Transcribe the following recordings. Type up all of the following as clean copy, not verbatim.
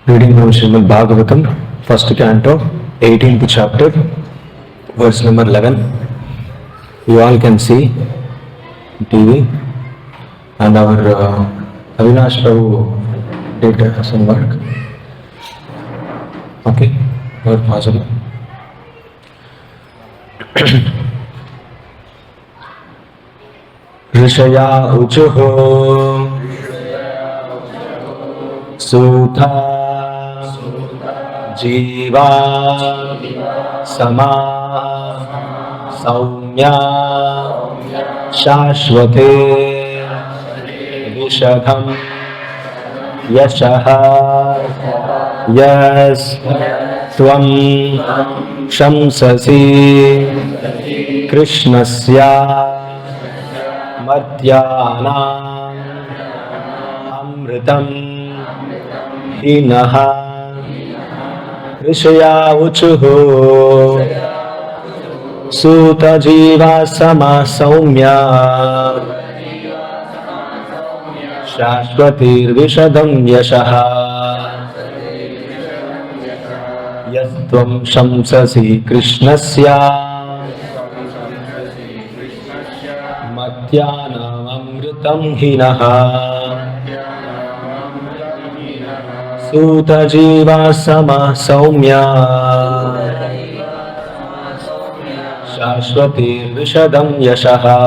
Reading from Srimad Bhagavatam, first canto, 18th chapter, verse number 11. You all can see TV and our Avinash Prabhu did some work. Okay, where possible. Rishaya Uchuho Sutha Jiva Sama Saumya Shashvate Vishadham Yashaha Yas Tvam Shamsasi Krishnasya Madhyanam Amritam Hinaha Rishaya Uchuhu Suta Jiva Sama Saumya Shashvatir Vishadam Yashaha Yastvam Shamsasi Krishnasya Madhyanam Amritam Hinaha Suta Jiva Sama Saumya Shashvatir Vishadam Yashaha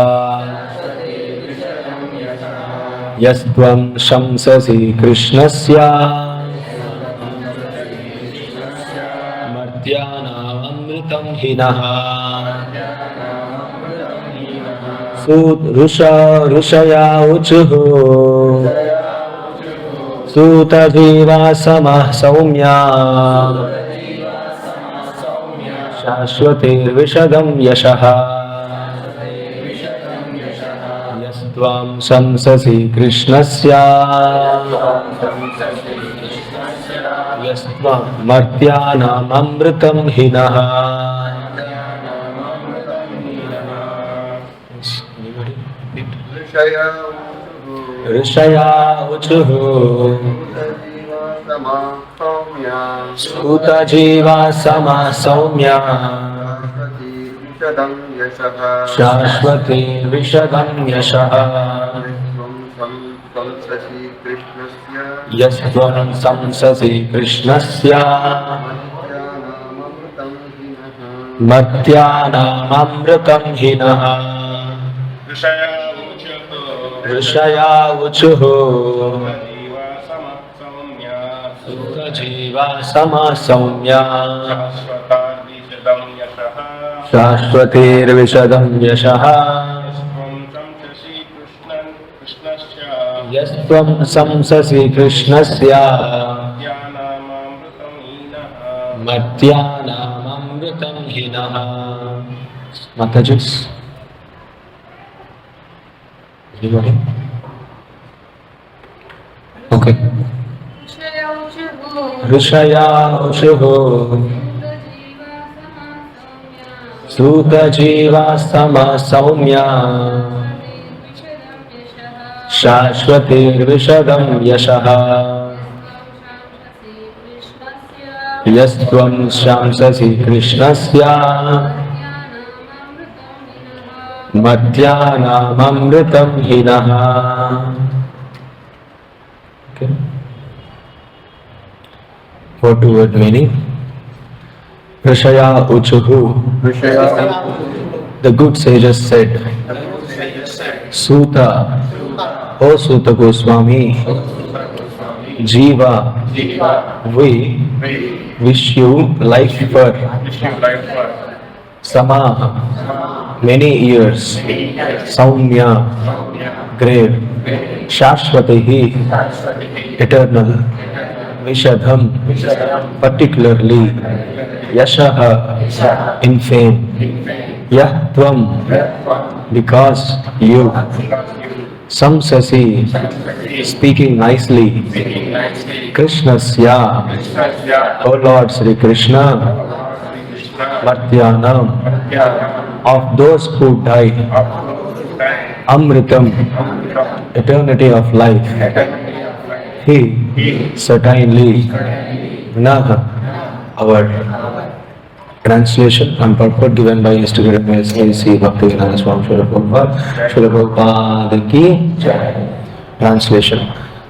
Yastvam Shamsasi Krishnasya Madhyanam Amritam Hinaha Rushaya Uchuhu Suta Jiva Sama Saumya Shashvatir Vishadam Yashaha Yastvam Shamsasi Krishnasya Yastvam Madhyanam Amritam Hinaha. Rishaya Uchuhu Suta Jiva Sama Saumya Shashvati Vishadam Yashaha Yastvam Samsasi Krishnasya Madhyanam Amritam Hinaha. Rishaya Uchuhu Suta Jiva Sama Saumya Shashvatir Vishadam Yashaha Yastvam Samsasi Krishnasya Madhyanam Amritam Hinaha. Matajis. Anybody? Okay. Rishaya Uchuhu Suta Jiva Sama Saumya Shashvatir Vishadam Yashaha Yastvam Shamsasi Krishnasya Madhyanam Amritam Hinaha. Okay. Word meaning. Rishaya Uchuhu. The good sages said, Suta, O Suta Goswami, Jiva, we wish you life for Sama, many years, Saumya, grave, Shashvatihi, eternal, Vishadham, particularly, Yashaha, in fame, Yahtvam, because you, Samsasi, speaking nicely, Krishnasya, O Lord Sri Krishna, Madhyanam, of those who die, Amritam, eternity of life, He certainly Naha. Our translation and purport given by Institute of S.A.C. Bhaktivedanta Swami Srila Prabhupada Ki Jai. Translation.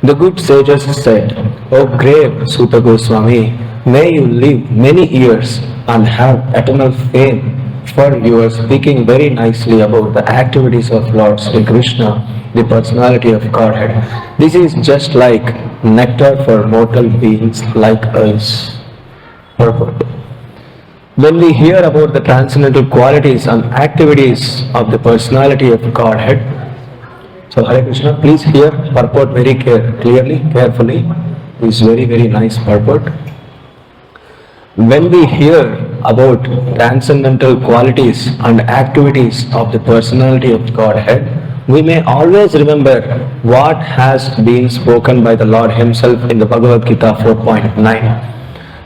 The good sages said, O grave Suta Goswami, may you live many years and have eternal fame, for you are speaking very nicely about the activities of Lord Sri Krishna, the personality of Godhead. This is just like nectar for mortal beings like us. Purport. When we hear about the transcendental qualities and activities of the personality of Godhead, so Hare Krishna, please hear purport very clearly, carefully. It's very nice purport. When we hear about transcendental qualities and activities of the personality of Godhead, we may always remember what has been spoken by the Lord Himself in the Bhagavad Gita 4.9.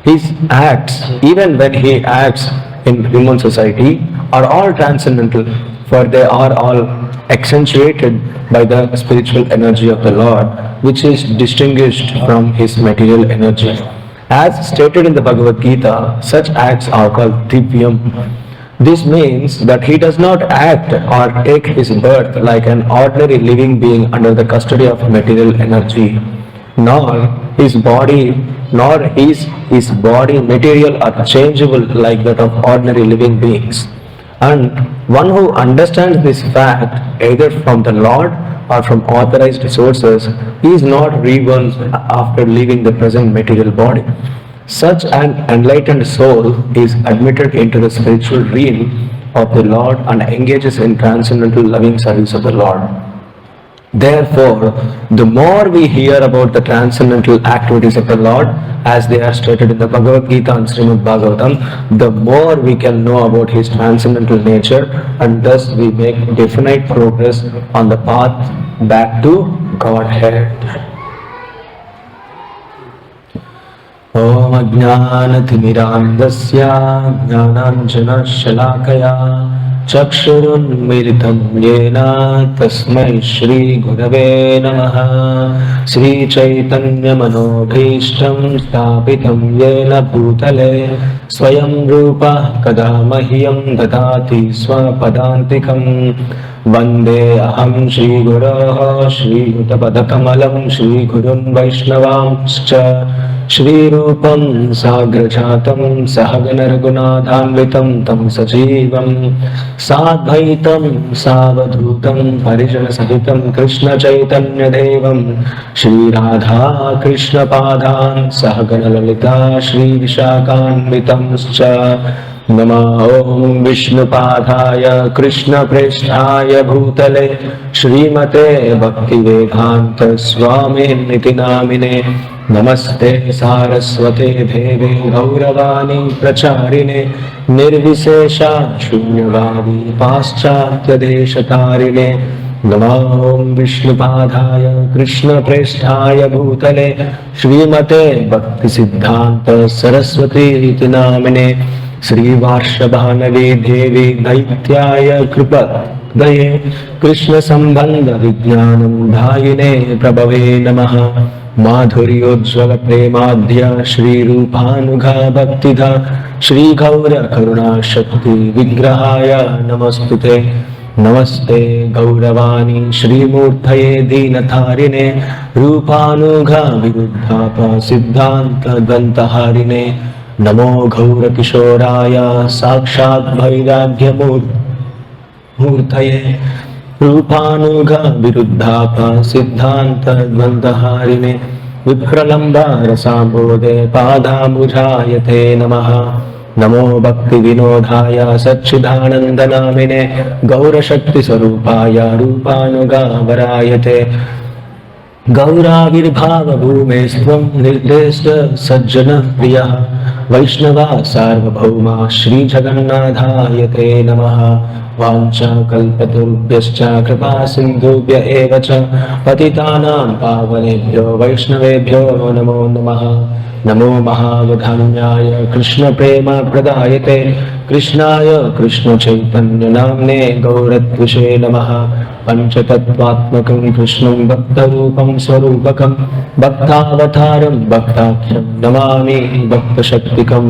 His acts, even when He acts in human society, are all transcendental, for they are all accentuated by the spiritual energy of the Lord, which is distinguished from His material energy. As stated in the Bhagavad Gita, such acts are called divyam. This means that He does not act or take His birth like an ordinary living being under the custody of material energy, nor his body material are changeable like that of ordinary living beings. And one who understands this fact either from the Lord or from authorized sources is not reborn after leaving the present material body. Such an enlightened soul is admitted into the spiritual realm of the Lord and engages in transcendental loving service of the Lord. Therefore, the more we hear about the transcendental activities of the Lord, as they are stated in the Bhagavad Gita and Srimad Bhagavatam, the more we can know about His transcendental nature, and thus we make definite progress on the path back to Godhead. Om Ajnanathimiramdasya Jnananjana Shalakaya Chakshurunmiritam Yena Tasmai Shri Gurave Namaha Sri Chaitanya Manobhishtam Stapitam Yena Bhutale Swayam Rupa Kadamahyam Dadati Swapadantikam Vande Aham Shri Guraha Shri Utapadakamalam Shri Gurun Vaishnavamscha Shri Rupam Sagrajatam Sahagana Raghunathanvitam Tam Sajivam Sadvaitam Savadhutam Parijana Sahitam Krishna Chaitanya Devam Shri Radha Krishna Padhan Sahagana Lalita Shri Vishakhanvitam Scha Nama Om Vishnu Padhaya Krishna Presthaya Bhutale Shrimate Bhaktivedanta Swami Niti Namine Namaste Saraswate Deve Gauravani Pracharine Nirvisesha Shunyavadi Paschatya Deshatarine Nama Om Vishnu Padhaya Krishna Presthaya Bhutale Shrimate Bhakti Siddhanta Saraswati Iti Namine Sri Varshabhanavi Devi Daityaya Kripa Daye Krishna Sambandha Vijnanam Dhayine Prabhave Namaha Madhuryojjvala Premadhya Shri Rupanugha Bhaktidha Shri Gaura Karuna Shakti Vigrahaya Namastute Namaste Gauravani Shri Murthaye Dinatharine Rupanugha Viruddhapa Siddhanta Dantaharine Namo Gaura Kishoraya Sakshat Vairagya Murthaye Rupanugha Viruddhapa Siddhanta Dvantaharine Vipralamba Rasambode Padamujayate Namaha Namo Bhakti Vinodhaya Satchidananda Namine Gaura Shakti Sarupaya Rupanugha Varayate Gauravirbhava Bhumestvam Nirdeshta Sajjana Priya Vaishnava Sarvabhauma Shri Jagannadhayate Namaha Vancha Kalpaturubhyascha Kripa Sindhubhya Evacha Patitanam Pavanebhyo Vaishnavebhyo Namo Namaha Namo Mahavadhanyaya Krishna Prema Pradayate Krishnaya Krishna Chaitanya Namne Gauratvishe Namaha Panchatattvatmakam Krishnam Bhaktarupam Swarupakam Bhaktavataram Bhaktakham Namami Bhakta Shaktikam.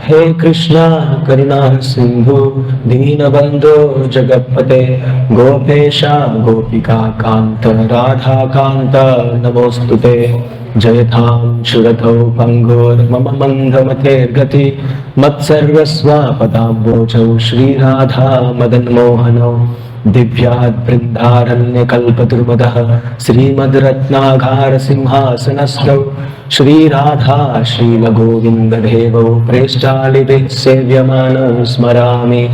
He Krishna Karuna Sindhu Deenabandhu Jagapate Gopesha Gopika Kanta Radha Kanta Namostute. Jayatham Shuratho Pangor Mama Mandhamate Gati Matsarvasva Padambochau Shri Radha Madan Mohano Divyad Brindaranya Kalpaturmadaha Srimad Ratnaghara Simhasanastau Shri Radha Shri Govinda Devo Preshtalide Sevyamano Smarami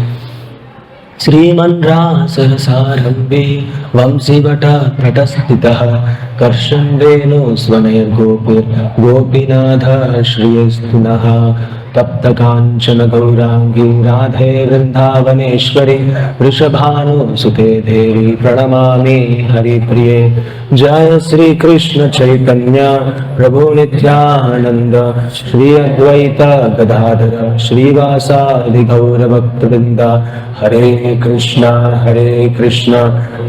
Sriman Sahasarambhi Vamsivata Pratastitaha Karshambeno Svanayar Gopir Gopinatha Shriyastunaha Tapta Kanchana Gaurangi Radhe Vrindavaneshwari Vrishabhanu Sute Devi Pranamami Hari Priye Jaya Sri Krishna Chaitanya Prabhu Nityananda Shri Advaita Gadadhara Shri Vasadi Gaura Bhakta Hare Krishna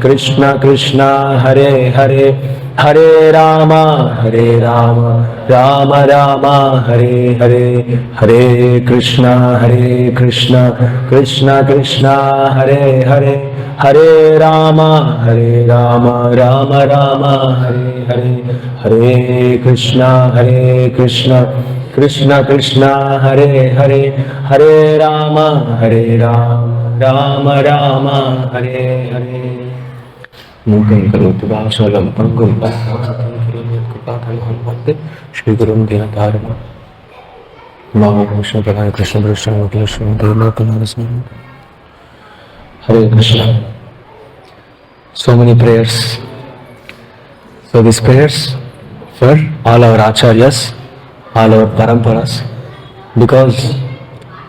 Krishna Krishna Hare Hare Hare Rama Rama Rama Hare Hare Hare Krishna Krishna Krishna Hare Hare Hare Rama Rama Rama Hare Hare Hare Krishna Krishna Krishna Hare Hare Hare Rama Rama Rama Hare Hare. Mungkin kalau tiba solam panggung Shri Guru Dharma Maha Krishna Hare Krishna Krishna Krishna Krishna Hare Krishna. So many prayers. So these prayers for all our acharyas, all our paramparas, because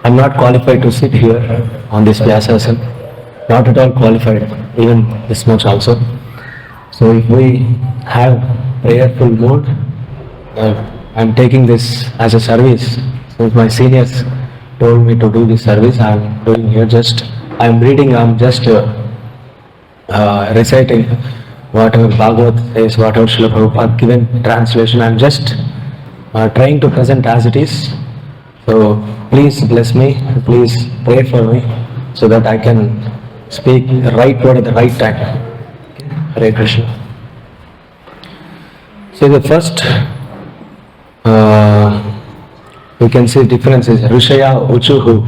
I'm not qualified to sit here on this Vyasasana. Not at all qualified, even this much also. So if we have prayerful mood, I'm taking this as a service. Since my seniors told me to do this service, I'm doing here just, I'm reading, I'm just reciting whatever Bhagavad says, whatever Srila Prabhupada given translation, I'm just trying to present as it is. So please bless me, please pray for me so that I can speak the right word at the right time. Hare Krishna. So the first we can see difference is Rishaya Uchuhu.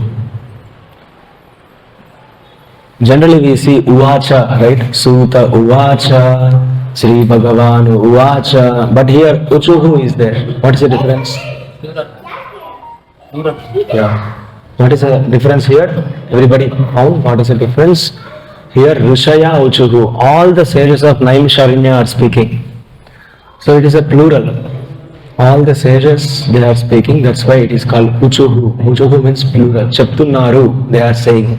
Generally we see Uvacha, right? Suta Uvacha, Sri Bhagavan Uvacha, but here Uchuhu is there. What is the difference? Yeah. What is the difference here? Everybody found what is the difference? Here Rishaya Uchuhu, all the sages of Naimisharanya are speaking. So it is a plural. All the sages they are speaking, that's why it is called Uchuhu. Uchuhu means plural. Chaptunaru they are saying.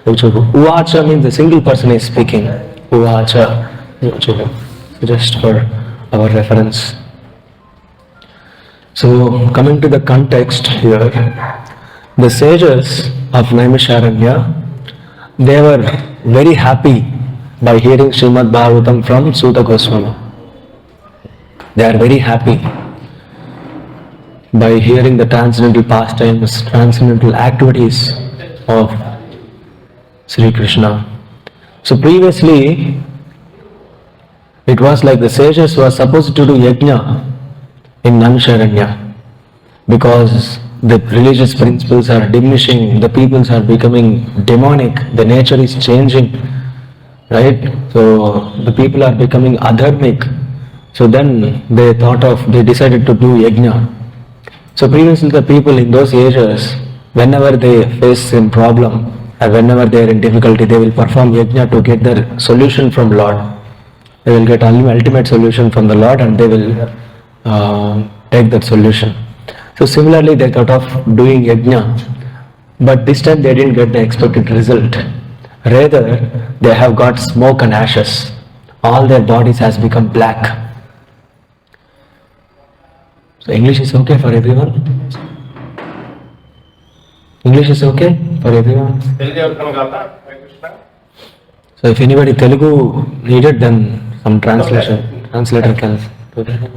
Uchuhu. Uvacha means the single person is speaking. Uvacha. Uchuhu. Just for our reference. So coming to the context here, the sages of Naimisharanya, they were very happy by hearing Srimad Bhagavatam from Suta Goswami. They are very happy by hearing the transcendental pastimes, transcendental activities of Sri Krishna. So previously, it was like the sages were supposed to do yajna in Naimisharanya because the religious principles are diminishing, the peoples are becoming demonic, the nature is changing, right? So the people are becoming adharmic. So then they decided to do yajna. So previously the people in those ages, whenever they face some problem or whenever they are in difficulty, they will perform yajna to get their solution from Lord. They will get ultimate solution from the Lord and they will take that solution. So similarly they thought of doing yajna, but this time they didn't get the expected result. Rather, they have got smoke and ashes. All their bodies has become black. So English is okay for everyone? English is okay for everyone? So if anybody Telugu needed, then some translator can do that.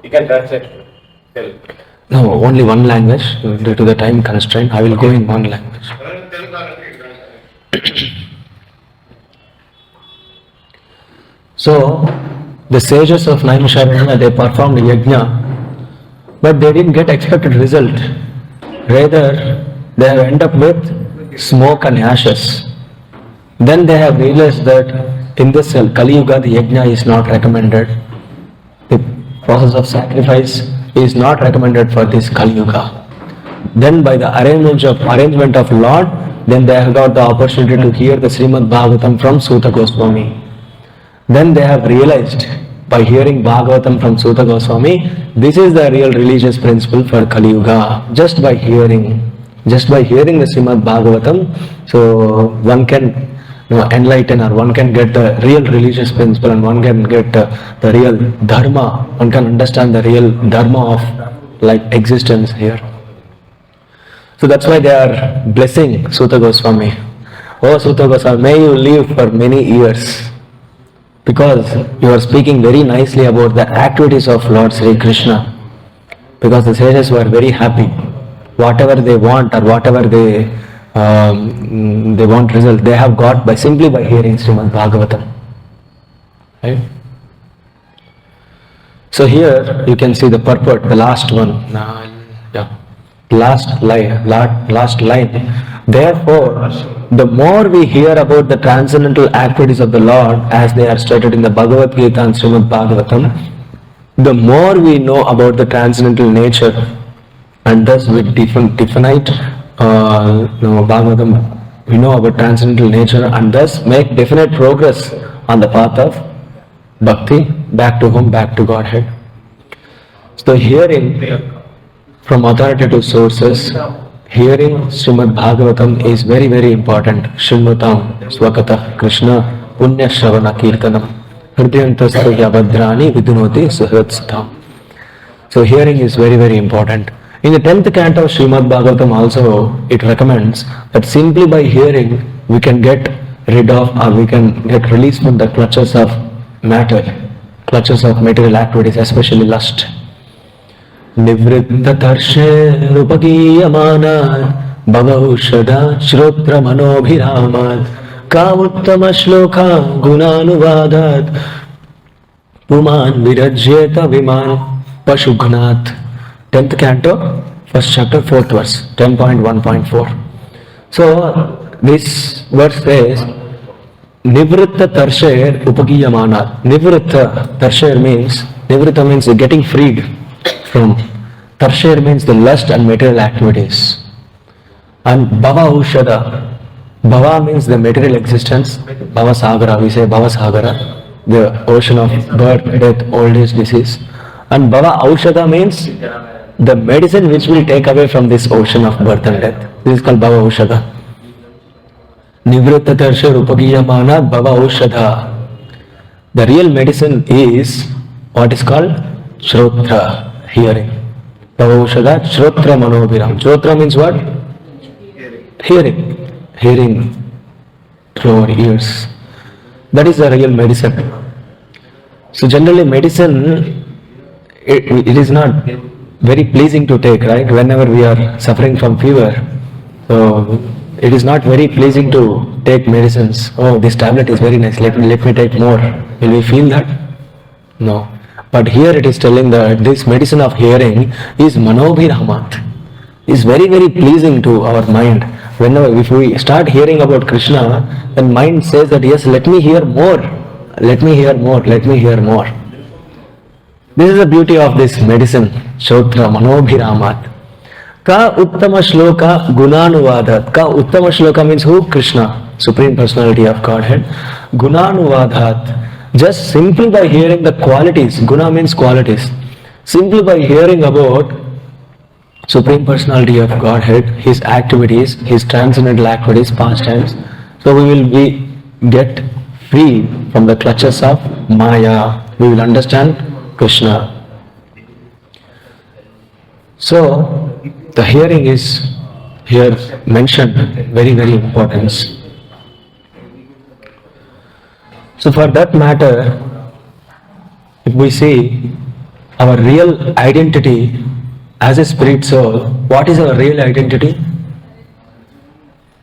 You can translate Telugu. No, only one language due to the time constraint. I will go in one language. So the sages of Naimisharanya, they performed yajna, but they didn't get expected result. Rather, they have ended up with smoke and ashes. Then they have realized that in this Kali Yuga, the yajna is not recommended. The process of sacrifice is not recommended for this Kali Yuga. Then by the arrangement of Lord, then they have got the opportunity to hear the Srimad Bhagavatam from Suta Goswami. Then they have realized by hearing Bhagavatam from Suta Goswami, this is the real religious principle for Kali Yuga. Just by hearing the Srimad Bhagavatam, so one can enlighten, or one can get the real religious principle, and one can get the real dharma. One can understand the real dharma of like existence here. So that's why they are blessing Suta Goswami. Oh Suta Goswami, may you live for many years, because you are speaking very nicely about the activities of Lord Sri Krishna. Because the sages were very happy. Whatever they want, or whatever they want result, they have got simply by hearing Srimad Bhagavatam. Right? So here you can see the purport, the last one. Last line. Therefore, the more we hear about the transcendental activities of the Lord as they are stated in the Bhagavad Gita and Srimad Bhagavatam, the more we know about the transcendental nature, and thus with definite Bhagavatam, we know about transcendental nature, and thus make definite progress on the path of bhakti, back to whom? Back to Godhead. So hearing from authoritative sources, hearing Srimad Bhagavatam is very, very important. Shrimutam Swakata Krishna Punya Shravana Kirtanam Hridyantastu Yabhadrani Vidunoti Suhratstham. So hearing is very, very important. In the 10th canto of Srimad Bhagavatam also, it recommends that simply by hearing we can get rid of, or we can get released from the clutches of matter, clutches of material activities, especially lust. Nivritta tarshe rupagiyamana bhavaushada shrotra manobhiramad ka uttama shloka gunanuvadat puman virajyeta viman pashugnat. 10th canto, 1st chapter, 4th verse, 10.1.4. So this verse says, Nivritta tarsher upagiyamana. Nivritta tarsher means getting freed from. Tarsher means the lust and material activities. And bhava ushada. Bhava means the material existence. Bhava sagara, we say bhava sagara, the ocean of birth, death, old age, disease. And bhava aushada means the medicine which will take away from this ocean of birth and death. This is called bhava aushada. Nivritta tarsha rupagiyamana bhava aushada. The real medicine is what is called shrotra, hearing. Bhava aushada, shrotra manobhiram. Shrotra means what? Hearing through our ears. That is the real medicine. So generally medicine, it is not very pleasing to take, right? Whenever we are suffering from fever, so it is not very pleasing to take medicines. Oh, this tablet is very nice, let me take more. Will we feel that? No. But here it is telling that this medicine of hearing is manobhiramat, is very, very pleasing to our mind. Whenever, if we start hearing about Krishna, then mind says that yes, let me hear more, let me hear more, let me hear more. This is the beauty of this medicine, Shrotra Manobhiramat. Ka Uttama Shloka Gunanuvadat. Ka Uttama Shloka means who? Krishna, Supreme Personality of Godhead. Gunanuvadat. Just simply by hearing the qualities, Guna means qualities. Simply by hearing about Supreme Personality of Godhead, His activities, His transcendental activities, pastimes, so we will get free from the clutches of Maya. We will understand Krishna. So the hearing is here mentioned very, very important. So for that matter, if we see our real identity as a spirit soul, what is our real identity?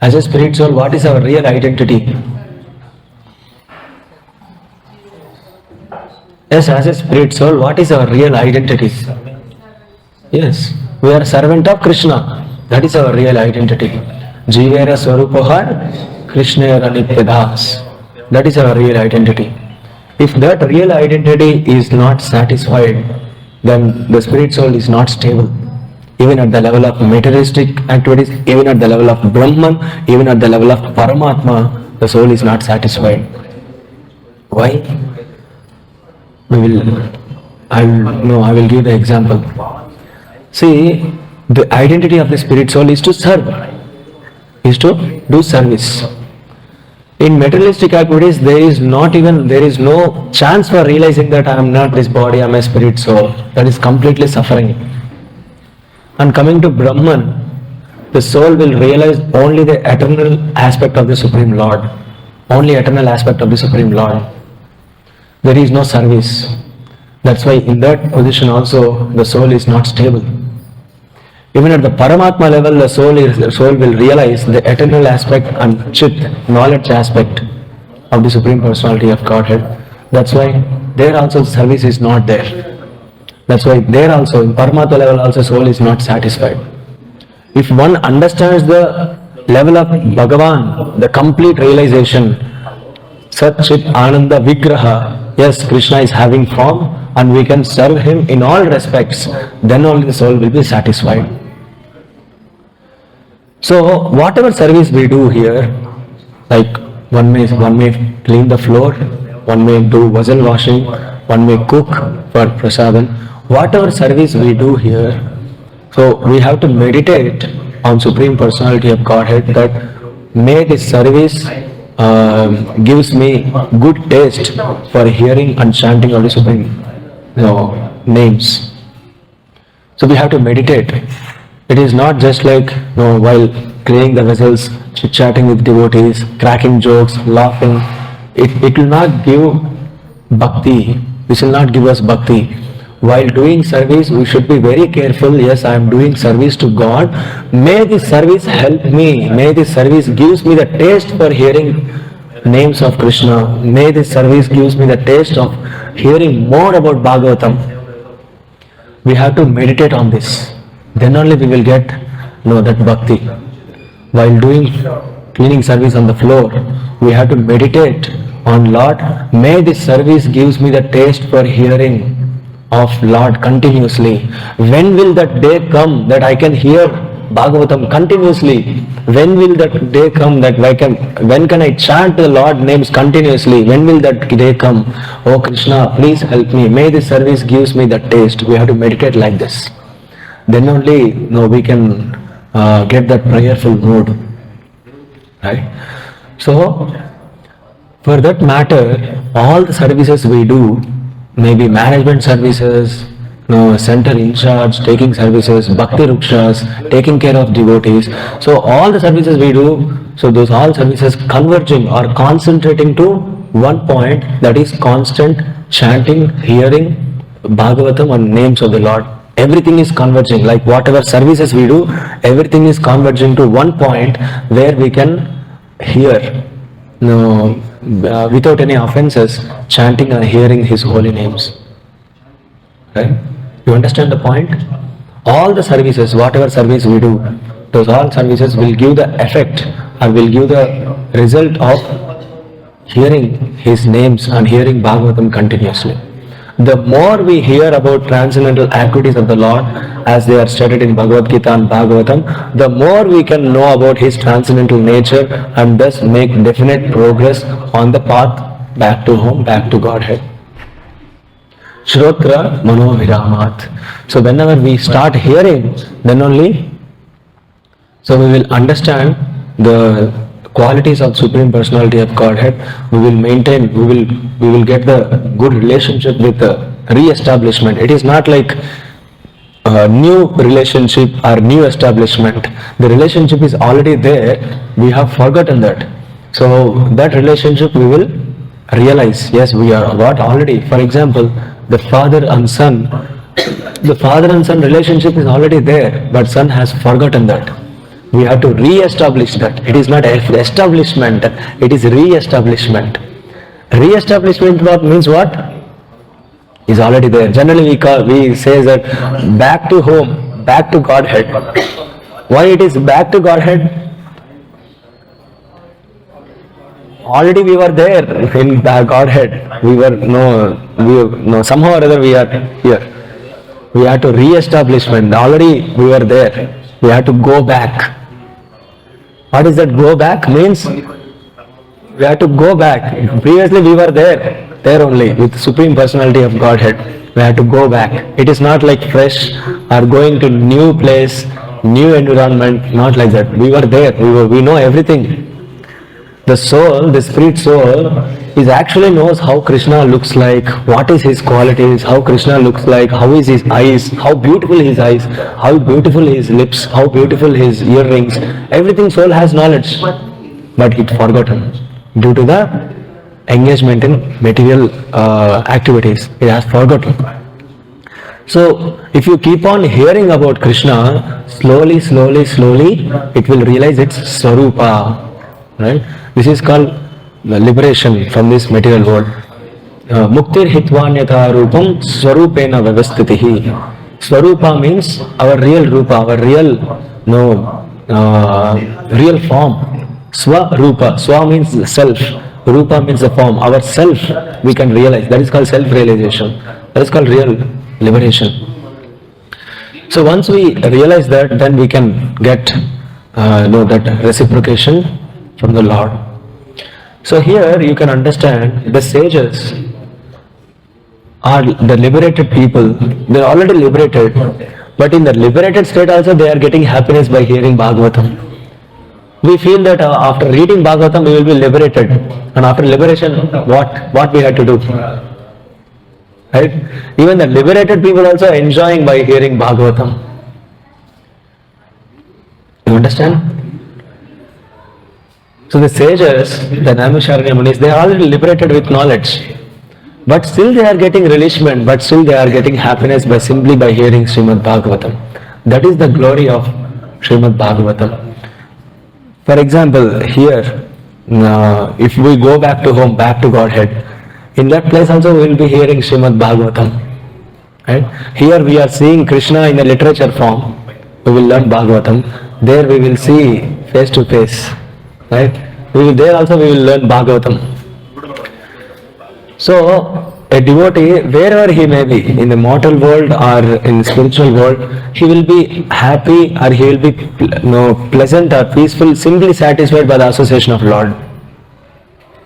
As a spirit soul, what is our real identity? Yes, as a spirit soul, what is our real identity? Yes, we are servant of Krishna. That is our real identity. Jivera Swarupohar, Krishna Nityadas. That is our real identity. If that real identity is not satisfied, then the spirit soul is not stable. Even at the level of materialistic activities, even at the level of Brahman, even at the level of Paramatma, the soul is not satisfied. Why? I will give the example. See, the identity of the spirit soul is to serve, is to do service. In materialistic activities, there is no chance for realizing that I am not this body, I am a spirit soul. That is completely suffering. And coming to Brahman, the soul will realize only the eternal aspect of the Supreme Lord. Only eternal aspect of the Supreme Lord. There is no service. That's why in that position also the soul is not stable. Even at the Paramatma level, the soul will realize the eternal aspect and Chit, knowledge aspect of the Supreme Personality of Godhead. That's why there also service is not there. That's why there also, in Paramatma level also, soul is not satisfied. If one understands the level of Bhagavan, the complete realization, Sat Chit Ananda Vigraha, yes, Krishna is having form and we can serve him in all respects, then only the soul will be satisfied. So whatever service we do here, like one may clean the floor, one may do vessel washing, one may cook for prasadam, whatever service we do here, so we have to meditate on Supreme Personality of Godhead that may this service gives me good taste for hearing and chanting of the Supreme names. So we have to meditate. It is not just like while cleaning the vessels, chit-chatting with devotees, cracking jokes, laughing. It will not give bhakti. This will not give us bhakti. While doing service, we should be very careful. Yes, I am doing service to God. May this service help me. May this service gives me the taste for hearing names of Krishna. May this service gives me the taste of hearing more about Bhagavatam. We have to meditate on this. Then only we will get that bhakti. While doing cleaning service on the floor, we have to meditate on Lord. May this service gives me the taste for hearing of Lord continuously. When will that day come that I can hear Bhagavatam continuously? When will that day come that when can I chant the Lord names continuously? When will that day come? Oh Krishna, please help me. May this service gives me that taste. We have to meditate like this. Then only we can get that prayerful mood. Right? So, for that matter, all the services we do, maybe management services, center in charge, taking services, bhakti rukshas, taking care of devotees. So all the services we do, so those all services converging or concentrating to one point, that is constant chanting, hearing Bhagavatam and names of the Lord. Everything is converging, like whatever services we do, everything is converging to one point where we can hear without any offenses, chanting and hearing His holy names. Right? You understand the point? All the services, whatever service we do, those all services will give the effect or will give the result of hearing His names and hearing Bhagavatam continuously. The more we hear about transcendental activities of the Lord as they are stated in Bhagavad Gita and Bhagavatam, the more we can know about His transcendental nature and thus make definite progress on the path back to home, back to Godhead. Shrotra Mano Viramat. So whenever we start hearing, then only so we will understand the qualities of Supreme Personality of Godhead. We will maintain, we will get the good relationship with the re-establishment. It is not like a new relationship or new establishment. The relationship is already there. We have forgotten that. So that relationship we will realize, yes, we are what already. For example, the father and son relationship is already there, but son has forgotten that. We have to re-establish that. It is not establishment, it is re-establishment. Re-establishment what means what? Is already there. Generally we say that back to home, back to Godhead. Why it is back to Godhead? Already we were there in the Godhead. Somehow or other we are here. We have to re-establishment. Already we were there. We have to go back. What is that go back? Means we have to go back. Previously we were there only with Supreme Personality of Godhead. We have to go back. It is not like fresh or going to new place, new environment, not like that. We were there. We know everything. The soul, the spirit soul, is actually knows how Krishna looks like, what is his qualities, how Krishna looks like, how is his eyes, how beautiful his eyes, how beautiful his lips, how beautiful his earrings. Everything soul has knowledge, but it forgotten due to the engagement in material activities. It has forgotten. So, if you keep on hearing about Krishna, slowly, it will realize its Swarupa. Right? This is called the liberation from this material world. Muktir hitvanyata rupam swarupena vyavastitihi. Swarupa means our real rupa, our real real form. Swarupa. Swa means self. Rupa means the form. Our self we can realize. That is called self-realization. That is called real liberation. So once we realize that, then we can get that reciprocation from the Lord. So here you can understand the sages are the liberated people. They are already liberated, but in the liberated state also they are getting happiness by hearing Bhagavatam. We feel that after reading Bhagavatam we will be liberated, and after liberation what we had to do? Right? Even the liberated people also are enjoying by hearing Bhagavatam. You understand? So the sages, the Naimisharanya Munis, they are already liberated with knowledge. But still they are getting relishment, but still they are getting happiness simply by hearing Srimad Bhagavatam. That is the glory of Srimad Bhagavatam. For example, here, if we go back to home, back to Godhead, in that place also we will be hearing Srimad Bhagavatam. Right? Here we are seeing Krishna in a literature form. We will learn Bhagavatam. There we will see face to face. Right? There also we will learn Bhagavatam. So, a devotee, wherever he may be, in the mortal world or in the spiritual world, he will be happy or he will be pleasant or peaceful, simply satisfied by the association of Lord.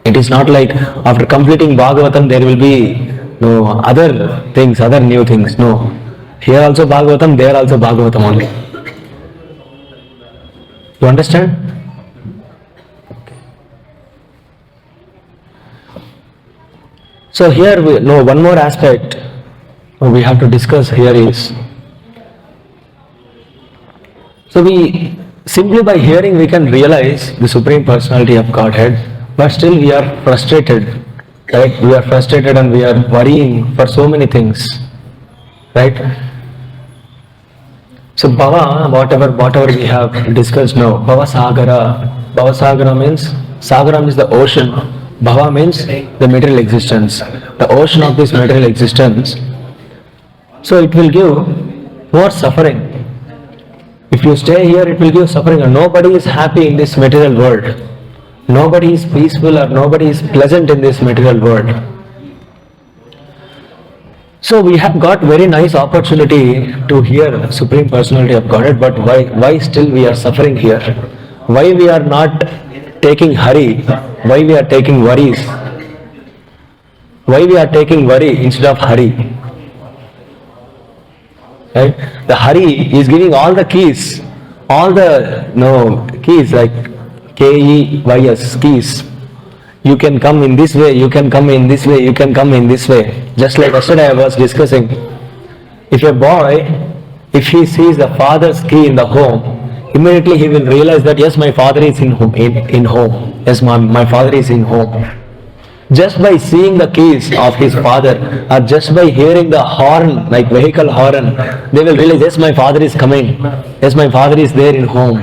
It is not like after completing Bhagavatam there will be other things, other new things. No. Here also Bhagavatam, there also Bhagavatam only. You understand? So here one more aspect we have to discuss here is, so we simply by hearing we can realize the Supreme Personality of Godhead, but still we are frustrated, right? We are frustrated and we are worrying for so many things, right? So Bhava, whatever we have discussed now, Bhava Sagara means, Sagara means the ocean. Bhava means the material existence, the ocean of this material existence. So it will give more suffering. If you stay here, it will give suffering, and nobody is happy in this material world. Nobody is peaceful or nobody is pleasant in this material world. So we have got very nice opportunity to hear Supreme Personality of Godhead, but why still we are suffering here? Why we are not taking Hari? Why we are taking worries? Why we are taking worry instead of Hari? Right? The Hari is giving all the keys, all the keys like KEYS, keys. You can come in this way, you can come in this way, you can come in this way. Just like yesterday I was discussing, if a boy, if he sees the father's key in the home, immediately he will realize that yes, my father is in home. Yes, my father is in home. Just by seeing the keys of his father, or just by hearing the horn, like vehicle horn, they will realize, yes, my father is coming. Yes, my father is there in home.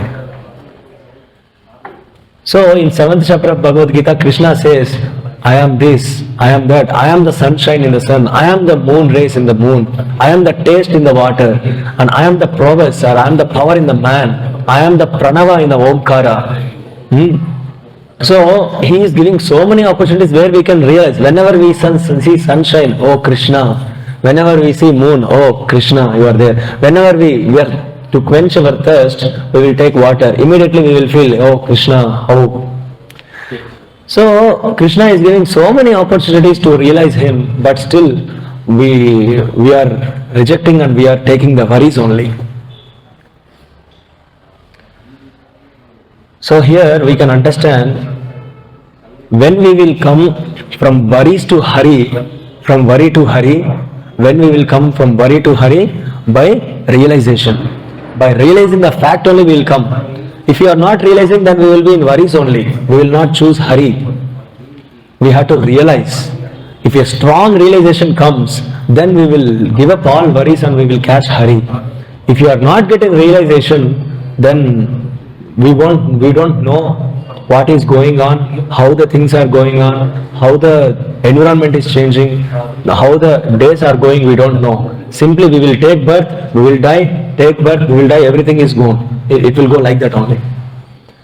So in 7th chapter of Bhagavad Gita, Krishna says, I am this, I am that, I am the sunshine in the sun, I am the moon rays in the moon, I am the taste in the water, and I am the prowess, or I am the power in the man, I am the pranava in the Omkara. So he is giving so many opportunities where we can realize, whenever we see sunshine, oh Krishna, whenever we see moon, oh Krishna, you are there. Whenever we are to quench our thirst, we will take water. Immediately we will feel, oh Krishna, oh. So Krishna is giving so many opportunities to realize him, but still we are rejecting and we are taking the worries only. So here we can understand, when we will come from worries to Hari, from worry to Hari, when we will come from worry to Hari, by realization. By realizing the fact only we will come. If you are not realizing, then we will be in worries only. We will not choose Hari. We have to realize. If a strong realization comes, then we will give up all worries and we will catch Hari. If you are not getting realization, then we don't know what is going on, how the things are going on, how the environment is changing, how the days are going, we don't know. Simply we will take birth, we will die, take birth, we will die, everything is gone. It will go like that only.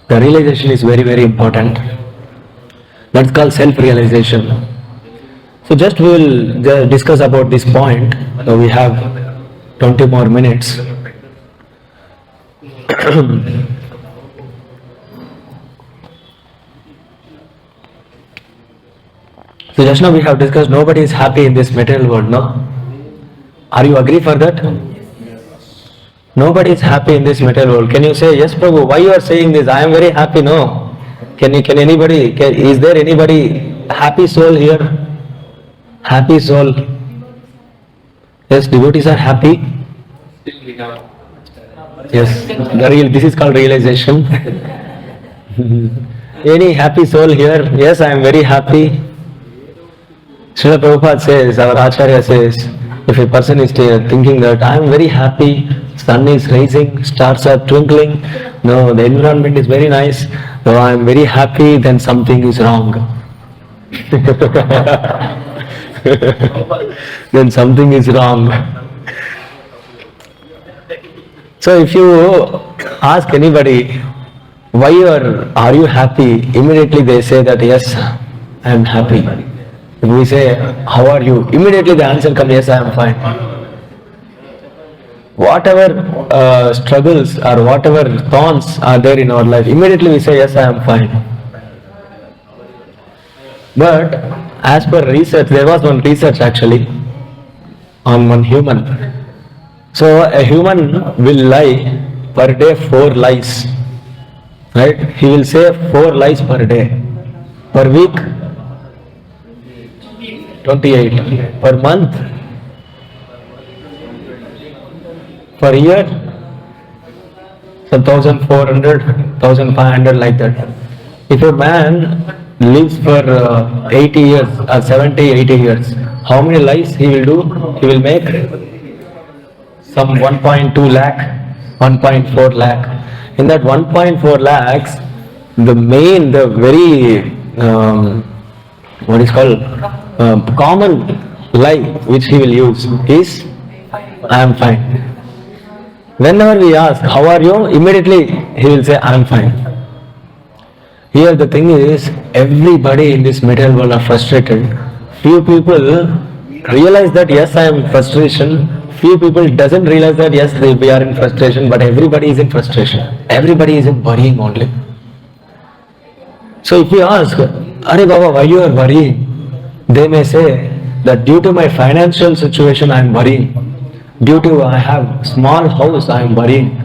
The realization is very, very important. That's called self-realization. So just we will discuss about this point. So we have 20 more minutes. So just now we have discussed, nobody is happy in this material world, no? Are you agree for that? Nobody is happy in this material world. Can you say, yes Prabhu, why you are saying this? I am very happy, no? Is there anybody happy soul here? Happy soul? Yes, devotees are happy? Yes, this is called realization. Any happy soul here? Yes, I am very happy. Srila Prabhupada says, our Acharya says, if a person is thinking that I am very happy, sun is rising, stars are twinkling, no, the environment is very nice, no, I am very happy, then something is wrong. Then something is wrong. So if you ask anybody, why are you happy? Immediately they say that yes, I am happy. If we say, how are you? Immediately the answer comes, yes, I am fine. Whatever struggles or whatever thorns are there in our life, immediately we say, yes, I am fine. But as per research, there was one research actually on one human. So a human will lie per day 4 lies. Right? He will say 4 lies per day. Per week, 28. Per month, per year, so 1400, 1500 like that. If a man lives for 80 years or 70, 80 years, how many lives he will do? He will make some 1.2 lakh, 1.4 lakh. In that 1.4 lakhs, the very what is called common lie which he will use is, I am fine. Whenever we ask, how are you? Immediately he will say, I am fine. Here the thing is, everybody in this material world are frustrated. Few people realize that yes, I am in frustration. Few people doesn't realize that yes, we are in frustration, but everybody is in frustration. Everybody is in worrying only. So if you ask, Are Baba, why you are worrying? They may say that due to my financial situation I am worrying. Due to I have small house I am worrying.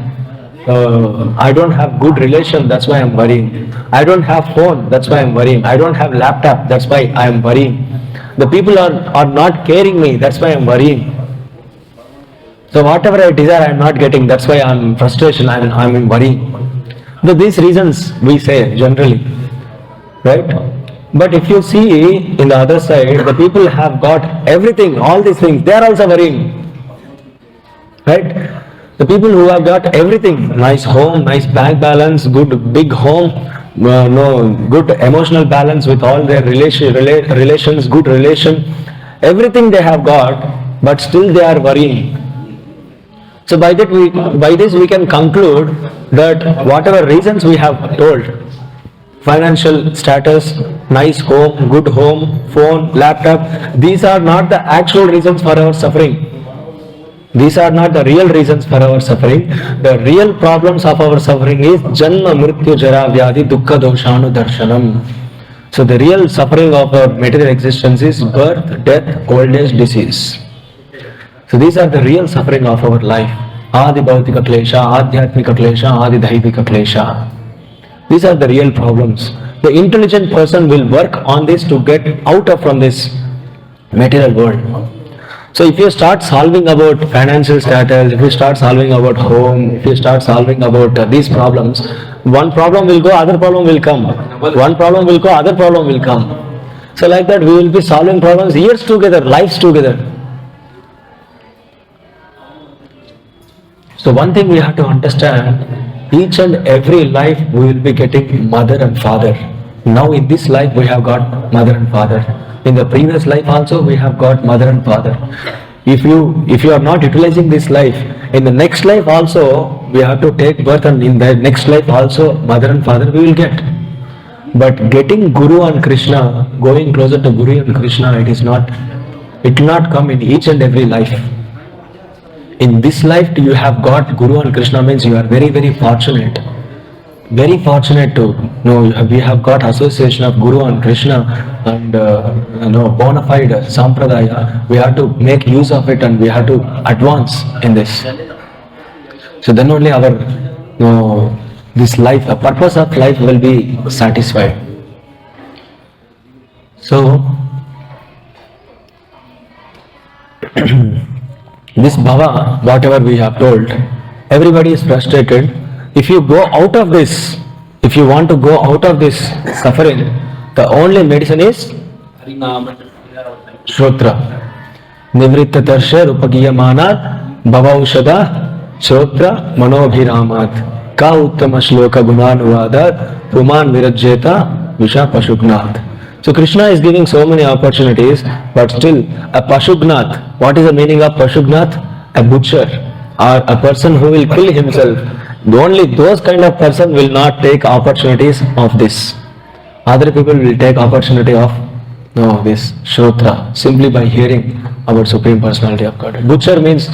I don't have good relation, that's why I am worrying. I don't have phone, that's why I am worrying. I don't have laptop, that's why I am worrying. The people are not caring me, that's why I am worrying. So whatever I desire I am not getting, that's why I am in frustration, I am in worrying. So these reasons we say generally, right? But if you see in the other side, the people have got everything, all these things, they are also worrying. Right? The people who have got everything, nice home, nice bank balance, good big home, good emotional balance with all their relations, good relation, everything they have got, but still they are worrying. So by this we can conclude that whatever reasons we have told, financial status, nice home, good home, phone, laptop, these are not the actual reasons for our suffering. These are not the real reasons for our suffering. The real problems of our suffering is Janma Mrityu Jara Vyadhi Dukkha Doshanu Darshanam. So the real suffering of our material existence is birth, death, old age, disease. So these are the real suffering of our life. Adi Bhautika Klesha, Adhyatmika Klesha, Adi Daivika Klesha. These are the real problems. The intelligent person will work on this to get out of from this material world. So if you start solving about financial status, if you start solving about home, if you start solving about these problems, one problem will go, other problem will come. One problem will go, other problem will come. So like that we will be solving problems years together, lives together. So one thing we have to understand, each and every life we will be getting mother and father. Now in this life we have got mother and father. In the previous life also we have got mother and father. If you are not utilizing this life, in the next life also we have to take birth, and in the next life also mother and father we will get. But getting Guru and Krishna, going closer to Guru and Krishna, it will not come in each and every life. In this life you have got Guru and Krishna means you are very, very fortunate. Very fortunate to know we have got association of Guru and Krishna and bona fide sampradaya. We have to make use of it and we have to advance in this. So then only our this life, a purpose of life will be satisfied. So this bhava, whatever we have told, everybody is frustrated. If you go out of this, if you want to go out of this suffering, the only medicine is Shrotra. Nivritta Tarsha Rupagiyamanat Bhavaushada Shrotra Manobhiramat Ka Uttama Shloka Gunanuvadat Puman Virajeta Visha Pashugnath. So Krishna is giving so many opportunities, but still a Pashugnath. What is the meaning of Pashugnath? A butcher or a person who will kill himself. Only those kind of person will not take opportunities of this. Other people will take opportunity of this Shrotra simply by hearing about Supreme Personality of God. Butcher means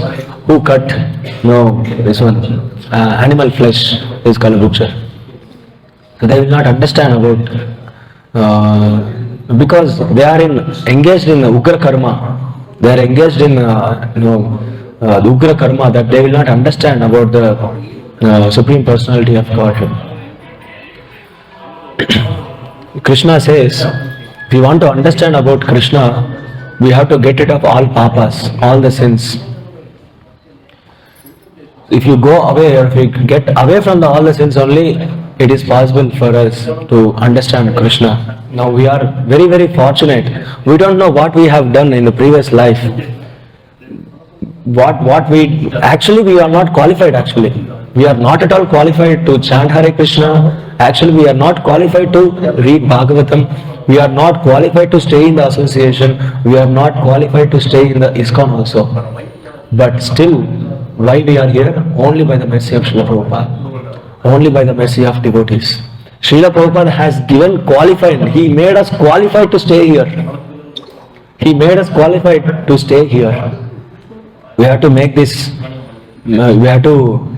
who cut this one animal flesh is called butcher. So they will not understand about because they are engaged in Ugra karma. They are engaged in the Ugra karma, that they will not understand about the Supreme Personality of Godhead. Krishna says, if you want to understand about Krishna, we have to get rid of all papas, all the sins. If you go away, or if you get away from all the sins only, it is possible for us to understand Krishna. Now we are very, very fortunate. We don't know what we have done in the previous life. What we are not qualified actually. We are not at all qualified to chant Hare Krishna. Actually, we are not qualified to read Bhagavatam. We are not qualified to stay in the association. We are not qualified to stay in the ISKCON also. But still, why we are here? Only by the mercy of Srila Prabhupada. Only by the mercy of devotees. Srila Prabhupada has given qualified. He made us qualified to stay here. He made us qualified to stay here. We have to make this, we have to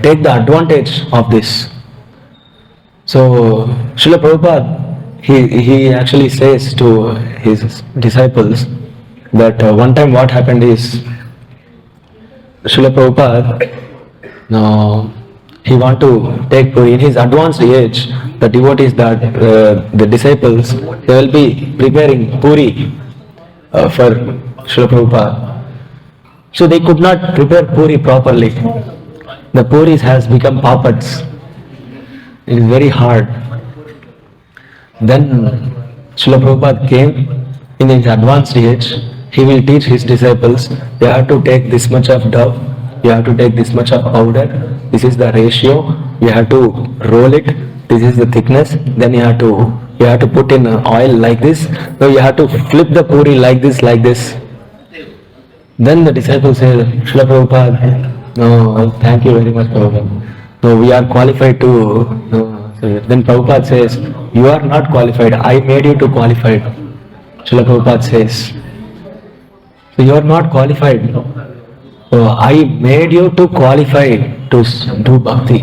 take the advantage of this. So, Srila Prabhupada, he actually says to his disciples that one time what happened is, Srila Prabhupada, he want to take, in his advanced age, the devotees, that the disciples, they will be preparing puri for Srila Prabhupada. So they could not prepare puri properly. The puris has become papads. It is very hard. Then Srila Prabhupada came in his advanced age. He will teach his disciples, you have to take this much of dough, you have to take this much of powder, this is the ratio, you have to roll it, this is the thickness, then you have to put in oil like this, so you have to flip the puri like this, like this. Then the disciples say, Srila Prabhupada, no, thank you very much Prabhupada. No, we are qualified to, no. So then Prabhupada says, you are not qualified, I made you to qualified. Srila Prabhupada says, so you are not qualified. So I made you to qualify to do bhakti.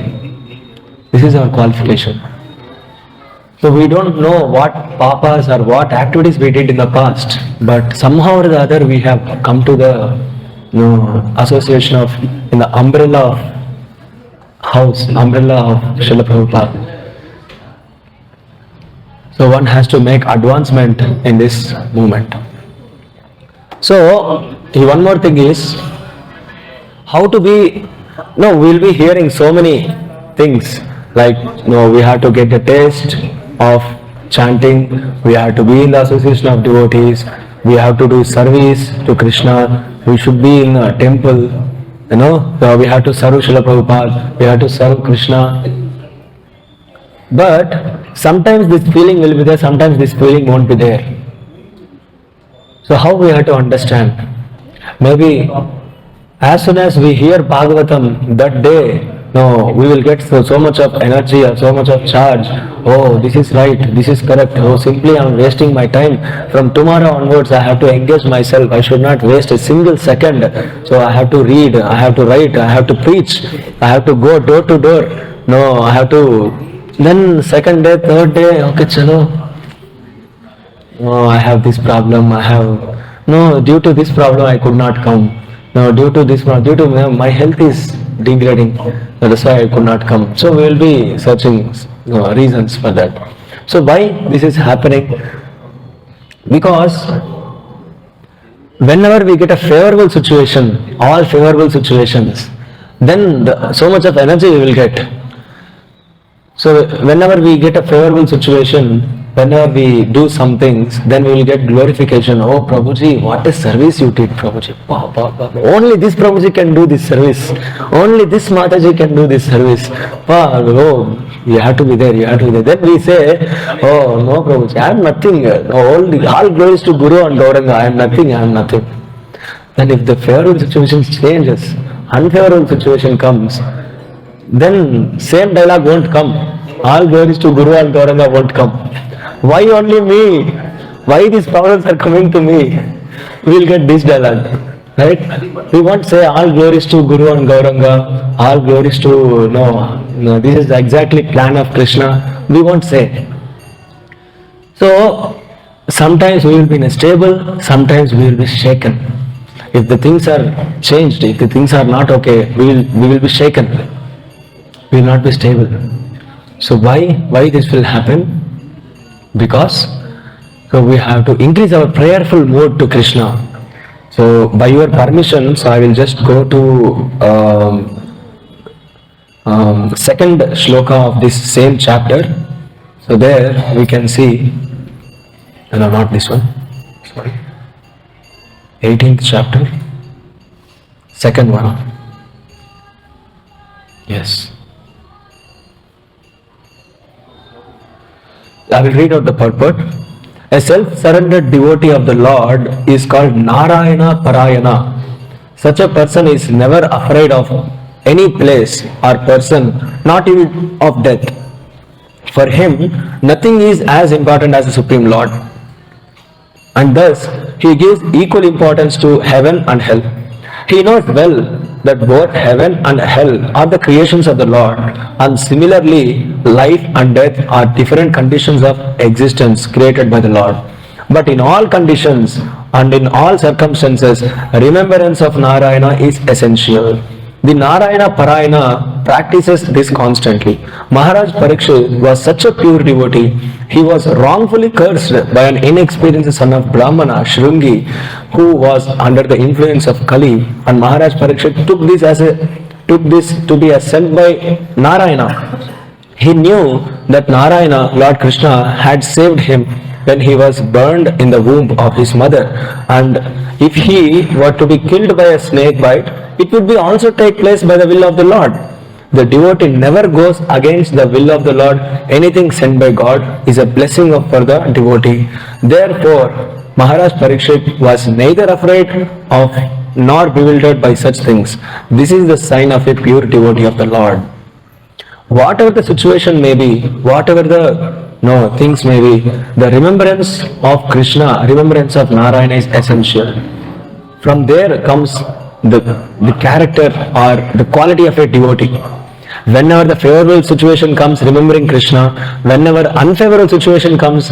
This is our qualification. So we don't know what papas or what activities we did in the past, but somehow or the other we have come to the association of, in the umbrella of house, umbrella of Srila Prabhupada. So one has to make advancement in this movement. So one more thing is how to be, we'll be hearing so many things like, we have to get a taste of chanting, we have to be in the association of devotees, we have to do service to Krishna, we should be in a temple, so we have to serve Srila Prabhupada, we have to serve Krishna. But sometimes this feeling will be there, sometimes this feeling won't be there. So how we have to understand? Maybe as soon as we hear Bhagavatam that day, we will get so much of energy or so much of charge. Oh, this is right, this is correct. Oh, simply I am wasting my time. From tomorrow onwards I have to engage myself. I should not waste a single second. So I have to read, I have to write, I have to preach, I have to go door to door. I have to. Then second day, third day, okay, chalo. I have this problem, due to this problem I could not come. Due to my health is degrading, that's why I could not come. So we will be searching reasons for that. So why this is happening? Because whenever we get a favorable situation, all favorable situations, then so much of energy we will get. So whenever we get a favorable situation, whenever we do some things, then we will get glorification. Oh Prabhuji, what a service you did, Prabhuji. Only this Prabhuji can do this service. Only this Mataji can do this service. Oh, you have to be there, you have to be there. Then we say, oh no Prabhuji, I am nothing. All glories to Guru and Gauranga, I am nothing, I am nothing. Then if the favorable situation changes, unfavorable situation comes, then same dialogue won't come. All glories to Guru and Gauranga won't come. Why only me? Why these problems are coming to me? We will get this dialogue, right? We won't say all glories to Guru and Gauranga, all glories to, this is exactly plan of Krishna. We won't say. So, sometimes we will be in a stable, sometimes we will be shaken. If the things are changed, if the things are not okay, we will be shaken. We will not be stable. So why this will happen? Because we have to increase our prayerful mode to Krishna. So by your permission, I will just go to second shloka of this same chapter. So there we can see, no, not this one, sorry, 18th chapter, second one. Yes. I will read out the purport. A self-surrendered devotee of the Lord is called Narayana Parayana. Such a person is never afraid of any place or person, not even of death. For him, nothing is as important as the Supreme Lord. And thus, he gives equal importance to heaven and hell. He knows well that both heaven and hell are the creations of the Lord, and similarly, life and death are different conditions of existence created by the Lord. But in all conditions and in all circumstances, remembrance of Narayana is essential. The Narayana Parayana practices this constantly. Maharaj Parikshit was such a pure devotee. He was wrongfully cursed by an inexperienced son of Brahmana, Shrungi, who was under the influence of Kali, and Maharaj Parikshit took this to be a sent by Narayana. He knew that Narayana, Lord Krishna, had saved him when he was burned in the womb of his mother. And if he were to be killed by a snake bite, it would be also take place by the will of the Lord. The devotee never goes against the will of the Lord. Anything sent by God is a blessing for the devotee. Therefore, Maharaj Parikshit was neither afraid of nor bewildered by such things. This is the sign of a pure devotee of the Lord. Whatever the situation may be, whatever the things may be, the remembrance of Krishna, remembrance of Narayana is essential. From there comes the character or the quality of a devotee. Whenever the favorable situation comes, remembering Krishna. Whenever unfavorable situation comes,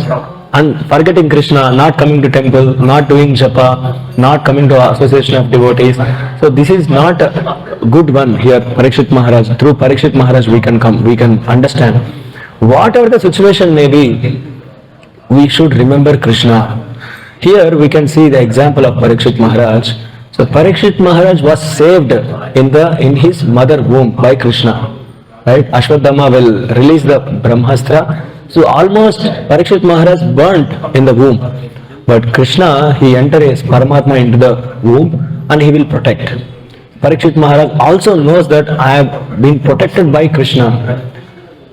forgetting Krishna, not coming to temple, not doing japa, not coming to association of devotees. So this is not a good one here, Parikshit Maharaj. Through Parikshit Maharaj we can understand. Whatever the situation may be, we should remember Krishna. Here we can see the example of Parikshit Maharaj. So Parikshit Maharaj was saved in his mother womb by Krishna. Right? Ashwadhama will release the Brahmastra. So almost Parikshit Maharaj burnt in the womb. But Krishna, he entered as Paramatma into the womb and he will protect. Parikshit Maharaj also knows that I have been protected by Krishna.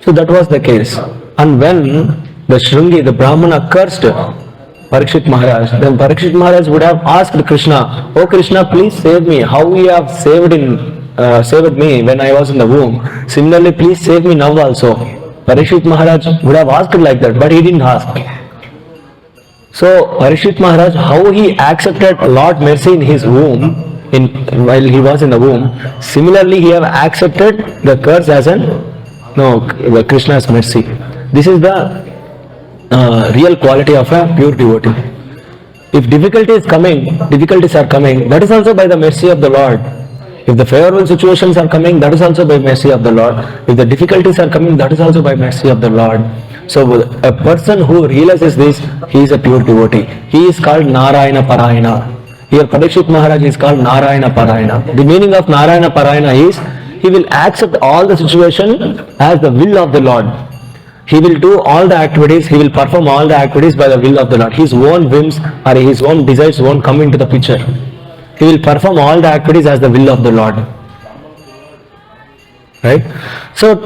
So that was the case. And when the Shrungi, the Brahmana cursed Parikshit Maharaj, then Parikshit Maharaj would have asked Krishna, "Oh Krishna, please save me. How you have saved me when I was in the womb. Similarly, please save me now also." Parikshit Maharaj would have asked like that, but he didn't ask. So Parikshit Maharaj, how he accepted Lord mercy in his womb, while he was in the womb, similarly he have accepted the curse as Krishna's mercy. This is the real quality of a pure devotee. If difficulties are coming, that is also by the mercy of the Lord. If the favorable situations are coming, that is also by mercy of the Lord. If the difficulties are coming, that is also by mercy of the Lord. So a person who realizes this, he is a pure devotee. He is called Narayana Parayana. Here Parikshit Maharaj is called Narayana Parayana. The meaning of Narayana Parayana is he will accept all the situation as the will of the Lord. He will do all the activities, he will perform all the activities by the will of the Lord. His own whims or his own desires won't come into the picture. He will perform all the activities as the will of the Lord. Right? So,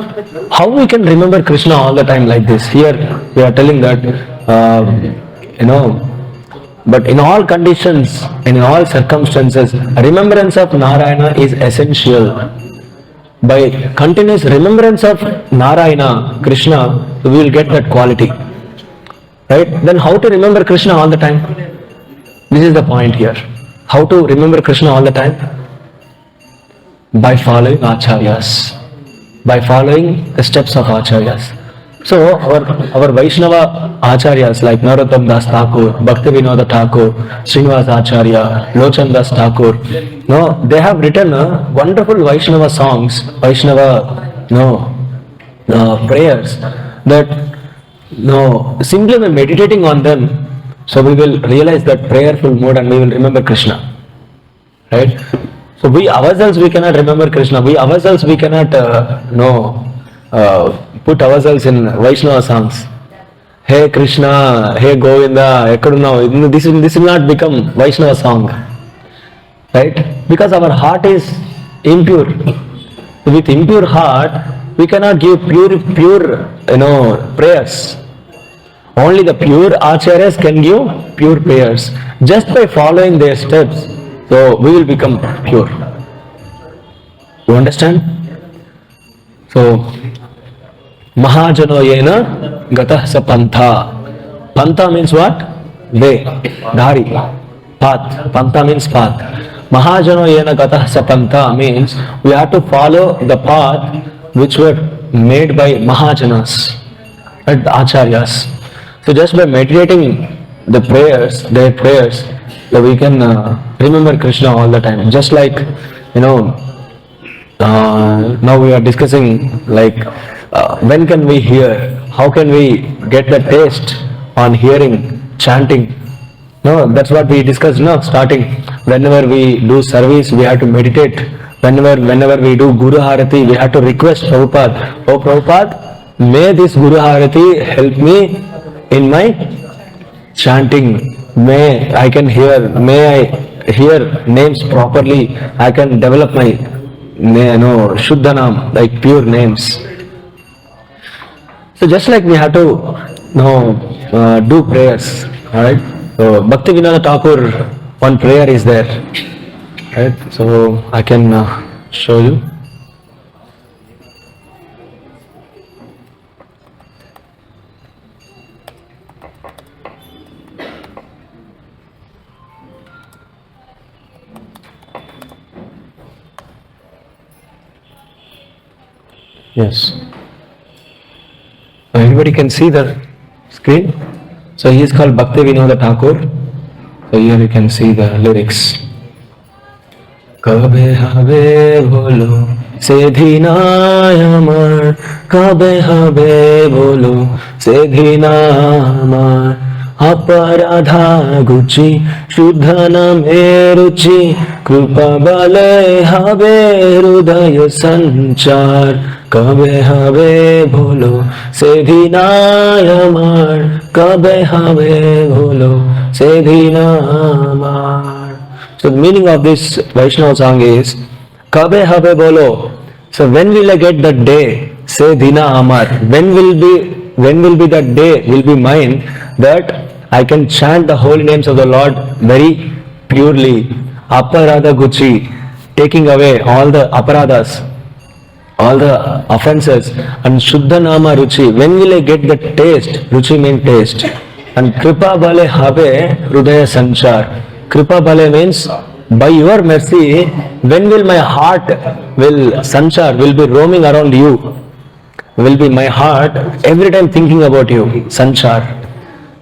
how we can remember Krishna all the time like this? Here we are telling that, but in all conditions, in all circumstances, remembrance of Narayana is essential. By continuous remembrance of Narayana, Krishna, we will get that quality. Right? Then how to remember Krishna all the time? This is the point here. How to remember Krishna all the time? By following Acharyas. By following the steps of Acharyas. So our Vaishnava Acharyas like Narottam Das Thakur, Bhakti Vinoda Thakur, Srinivas Acharya, Lochan Das Thakur, they have written wonderful Vaishnava songs, Vaishnava prayers that simply by meditating on them, so we will realize that prayerful mode and we will remember Krishna. Right? So we ourselves we cannot remember Krishna. We ourselves we cannot put ourselves in Vaishnava songs. Hey Krishna, hey Govinda, Ekkadunnao. This will not become Vaishnava song. Right? Because our heart is impure. With impure heart, we cannot give pure prayers. Only the pure acharyas can give pure prayers. Just by following their steps, so we will become pure. You understand? So, Mahajano yena gatah sa pantha. Pantha means what? Way, dhari, path. Pantha means path. Mahajano yena gatah sa pantha means we have to follow the path which were made by Mahajanas, and Acharyas. So just by meditating their prayers, that we can remember Krishna all the time. Just like, now we are discussing like when can we hear, how can we get the taste on hearing, chanting. That's what we discussed starting. Whenever we do service, we have to meditate. Whenever we do Guru Harati, we have to request Prabhupada, "Oh Prabhupada, may this Guru Harati help me in my chanting, may I hear names properly, I can develop my Shuddhanam, like pure names. So just like we have to do prayers, alright? So Bhakti Vinod Thakur, one prayer is there, right? So I can show you. Yes. Everybody can see the screen. So he is called Bhakti Vinod Thakur. So here you can see the lyrics. Kabe habe bolo sedhina amar, kabe habe bolo sedhina amar, aparadha guchi shuddhana meruchi, krupa bale habe hrudaya sanchar. कबे हवे बोलो सेधिना अमार, कबे हवे बोलो सेधिना अमार. So the meaning of this Vaishnava song is कबे हवे बोलो. So when will I get that day? Sedhina amar. When will be that day will be mine that I can chant the holy names of the Lord very purely. Aparadha guchi, taking away all the aparadas, all the offenses, and Shuddha Nama Ruchi. When will I get the taste? Ruchi means taste. And Kripa Bale Habe Hrudaya Sanchar. Kripa Bale means by your mercy, when will my heart will Sanchar, will be roaming around you? Will be my heart every time thinking about you. Sanchar.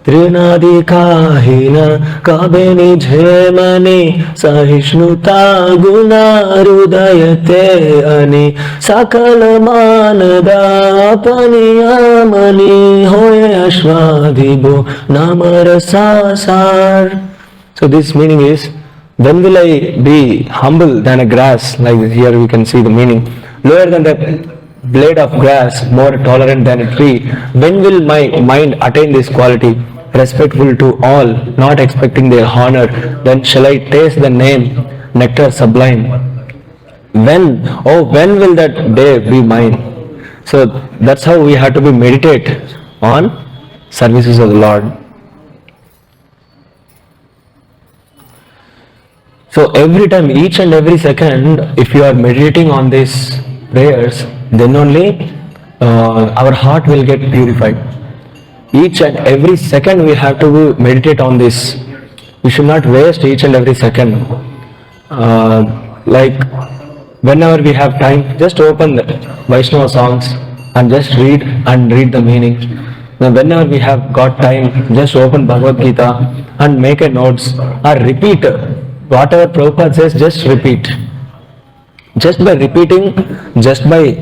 Trinadi kahina kabe nijhe mani, sahishnutta guna hrudayate ani, sakala manada apani amani, hoye ashvadibo namarasasar. So this meaning is, when will I be humble than a grass? Like here we can see the meaning. Lower than the blade of grass, more tolerant than a tree. When will my mind attain this quality? Respectful to all, not expecting their honor, then shall I taste the name, nectar sublime. When will that day be mine? So that's how we have to be meditate on services of the Lord. So every time, each and every second, if you are meditating on these prayers, then only our heart will get purified. Each and every second we have to meditate on this. We should not waste each and every second. Like whenever we have time, just open the Vaishnava songs and just read the meaning. Now whenever we have got time, just open Bhagavad Gita and make a notes or repeat whatever Prabhupada says. Just repeat. Just by repeating, just by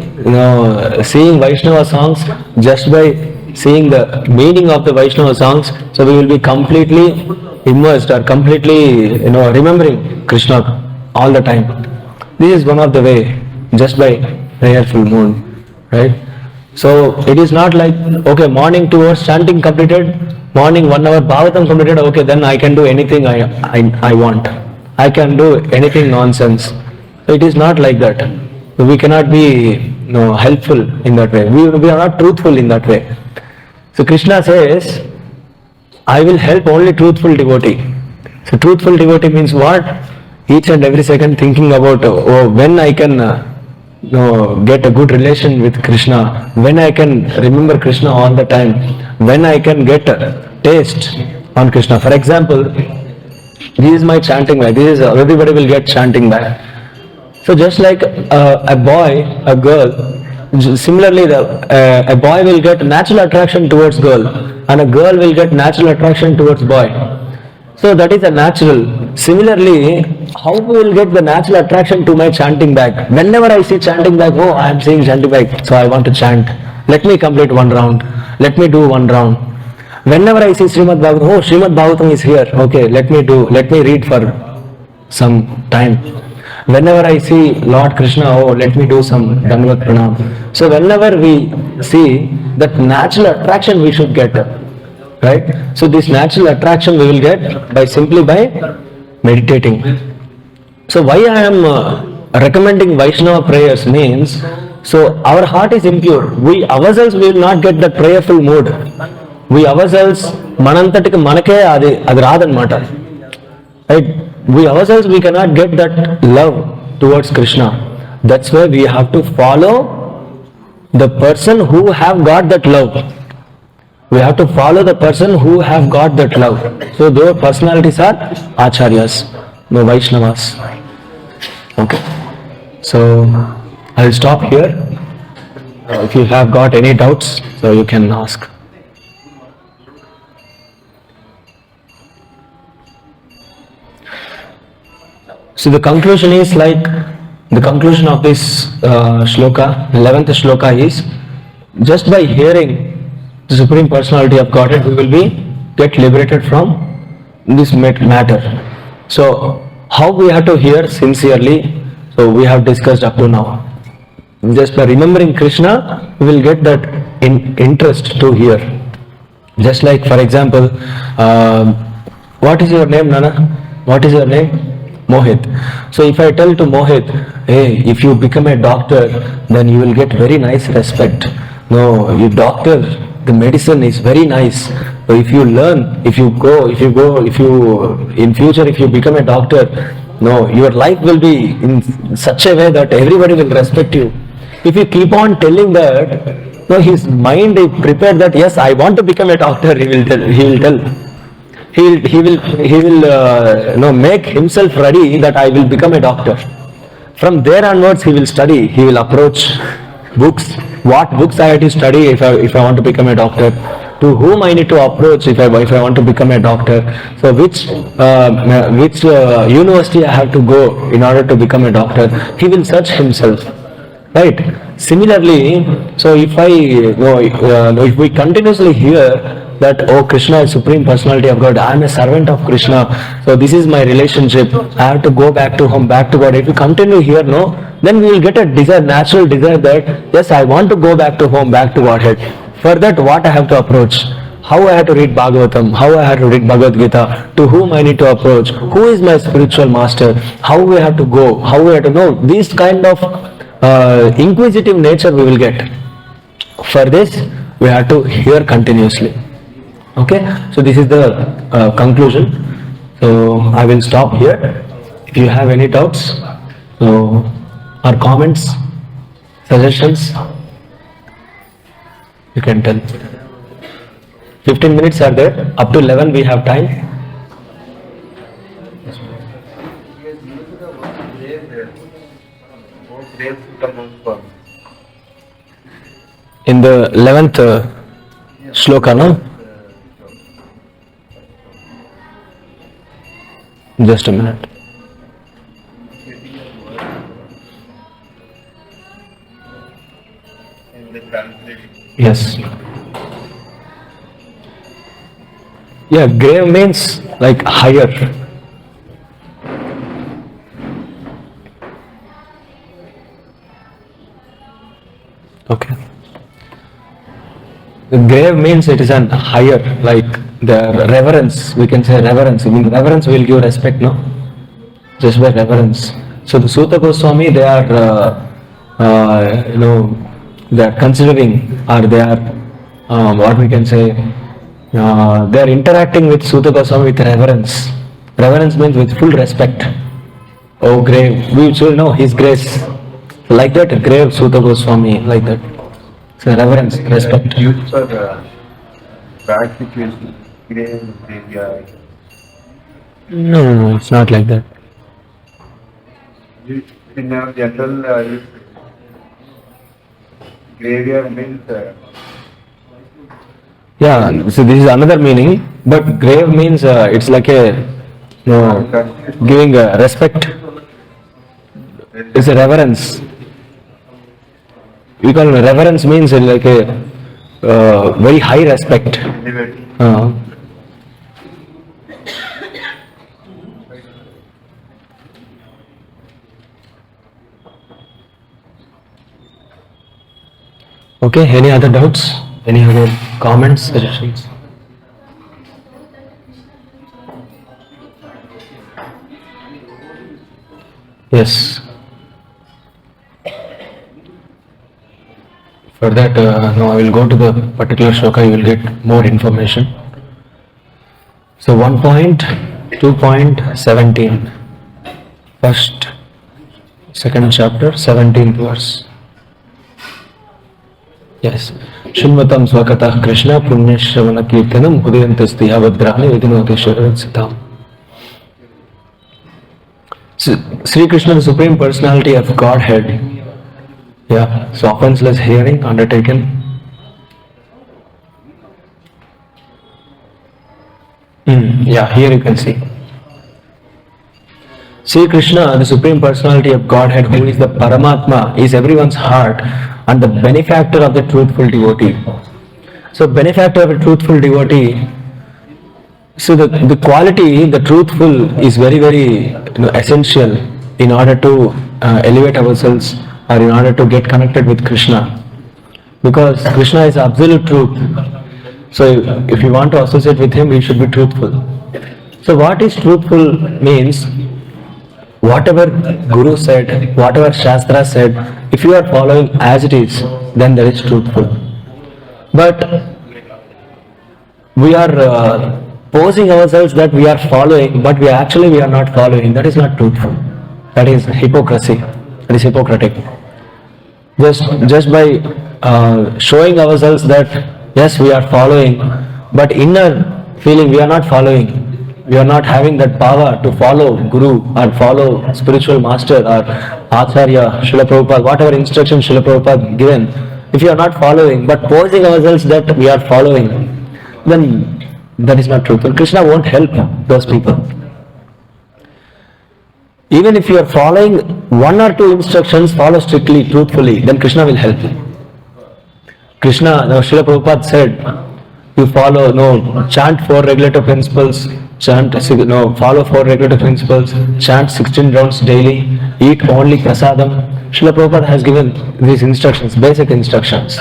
seeing Vaishnava songs, just by seeing the meaning of the Vaishnava songs, so we will be completely immersed or completely remembering Krishna all the time. This is one of the way, just by prayerful mood, right? So it is not like, okay, morning 2 hours chanting completed, morning 1 hour Bhagavatam completed, okay, then I can do anything I want. I can do anything nonsense. So it is not like that. We cannot be helpful in that way. We are not truthful in that way. So Krishna says, I will help only truthful devotee. So truthful devotee means what? Each and every second thinking about when I can get a good relation with Krishna, when I can remember Krishna all the time, when I can get a taste on Krishna. For example, this is my chanting bag. This is everybody will get chanting bag. So just like a boy, a girl, similarly a boy will get natural attraction towards girl and a girl will get natural attraction towards boy. So that is a natural. Similarly, how we will get the natural attraction to my chanting bag? Whenever I see chanting bag, oh, I am seeing chanting bag, so I want to chant. Let me complete 1 round. Let me do 1 round. Whenever I see Srimad Bhagavatam, oh, Srimad Bhagavatam is here. Okay, let me read for some time. Whenever I see Lord Krishna, oh, let me do some Dandavat Pranam. So whenever we see that natural attraction we should get, right? So this natural attraction we will get by simply by meditating. So why I am recommending Vaishnava prayers means, so our heart is impure. We ourselves will not get that prayerful mood. We ourselves మనంతటికి మనకే అది రాదనమాట. Right? We ourselves we cannot get that love towards Krishna. That's why we have to follow the person who have got that love. We have to follow the person who have got that love. So their personalities are acharyas, no Vaishnavas. Okay. So I'll stop here. If you have got any doubts, so you can ask. So the conclusion is like, the conclusion of this shloka, 11th shloka is, just by hearing the Supreme Personality of Godhead, we will get liberated from this matter. So how we have to hear sincerely, so we have discussed up to now. Just by remembering Krishna, we will get that interest to hear. Just like, for example, what is your name, Nana? What is your name? Mohit. So if I tell to Mohit, hey, if you become a doctor, then you will get very nice respect. No, you doctor, the medicine is very nice. So if you learn, if you in future, if you become a doctor, no, your life will be in such a way that everybody will respect you. If you keep on telling that, no, his mind is prepared that yes, I want to become a doctor. He will tell. He will make himself ready that I will become a doctor. From there onwards, he will study. He will approach books. What books I have to study if I want to become a doctor? To whom I need to approach if I want to become a doctor? So which university I have to go in order to become a doctor? He will search himself. Right. Similarly, so if we continuously hear that, oh, Krishna is Supreme Personality of God, I am a servant of Krishna, so this is my relationship, I have to go back to home, back to God. If we continue here, no, then we will get a desire, natural desire that, yes, I want to go back to home, back to Godhead. For that, what I have to approach? How I have to read Bhagavatam, how I have to read Bhagavad Gita, to whom I need to approach, who is my spiritual master, how we have to go, how we have to know, this kind of inquisitive nature we will get. For this, we have to hear continuously. Okay, so this is the conclusion. So I will stop here. If you have any doubts, so or comments, suggestions, you can tell. 15 minutes are there. Up to 11 we have time. In the 11th shloka, no? Just a minute. Yes. Yeah, grave means like higher. Okay. The grave means it is an higher, like the reverence, we can say reverence. In reverence we will give respect, no? Just by reverence. So the Suta Goswami, they are, they are considering, or they are, what we can say, they are interacting with Suta Goswami with reverence. Reverence means with full respect. Oh, grave, we should know His grace. Like that, grave Suta Goswami, like that. So reverence, respect. Use for bad situation, grave, graveyard. No, it's not like that. In our general graveyard means Yeah, so this is another meaning, but grave means it's like a giving respect. It's a reverence. We call reverence means like a very high respect. Okay, any other doubts? Any other comments, suggestions? Yes. For that, now I will go to the particular shloka, you will get more information. So 1.2.17, first, second chapter, 17th verse. Yes. Shunvatam swakatah Krishna punyashravana kirtanam hudayantasti avadrani vidinoti sharatsitam. Sri Krishna, the Supreme Personality of Godhead. Yeah, so offenseless hearing undertaken. Yeah, here you can see. Sri Krishna, the Supreme Personality of Godhead, who is the Paramatma, is everyone's heart and the benefactor of the truthful devotee. So, benefactor of a truthful devotee, so the quality, the truthful is very, very essential in order to elevate ourselves or in order to get connected with Krishna. Because Krishna is absolute truth. So if you want to associate with him, we should be truthful. So what is truthful means, whatever Guru said, whatever Shastra said, if you are following as it is, then that is truthful. But we are posing ourselves that we are following, but we are not following. That is not truthful. That is hypocrisy. That is hypocritic. Just by showing ourselves that yes, we are following, but inner feeling we are not following. We are not having that power to follow Guru or follow spiritual master or Acharya, Srila Prabhupada, whatever instruction Srila Prabhupada given. If you are not following, but posing ourselves that we are following, then that is not truthful. Krishna won't help those people. Even if you are following one or two instructions, follow strictly, truthfully, then Krishna will help you. Krishna, Srila Prabhupada said, you follow, chant 4 regulative principles, follow 4 regulative principles, chant 16 rounds daily, eat only prasadam. Srila Prabhupada has given these instructions, basic instructions.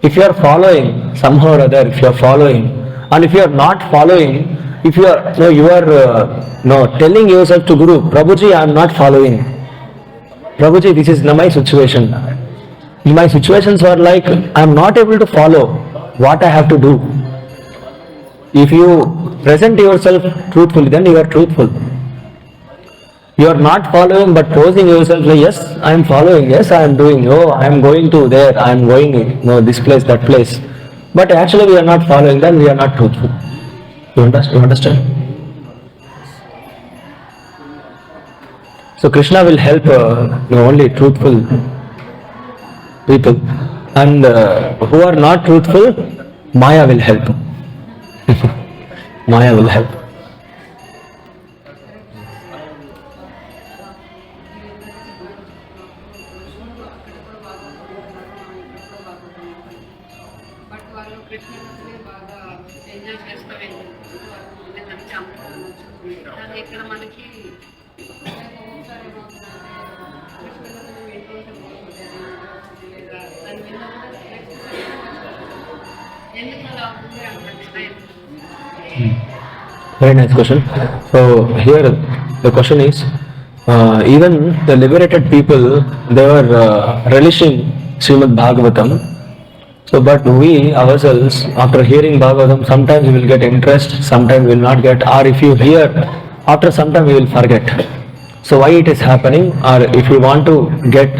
If you are following, somehow or other, if you are following, and if you are not following, if you are telling yourself to Guru, Prabhuji, I am not following. Prabhuji, this is not my situation. My situations are like, I am not able to follow what I have to do. If you present yourself truthfully, then you are truthful. You are not following but posing yourself like, yes, I am following, yes, I am doing, I am going to there, I am going, this place, that place. But actually we are not following, then we are not truthful. You understand? So Krishna will help only truthful people, and who are not truthful, Maya will help. Maya will help. Very nice question. So here the question is, even the liberated people, they were relishing Srimad Bhagavatam. So but we ourselves, after hearing Bhagavatam, sometimes we will get interest, sometimes we will not get, or if you hear, after some time we will forget. So why it is happening? Or if you want to get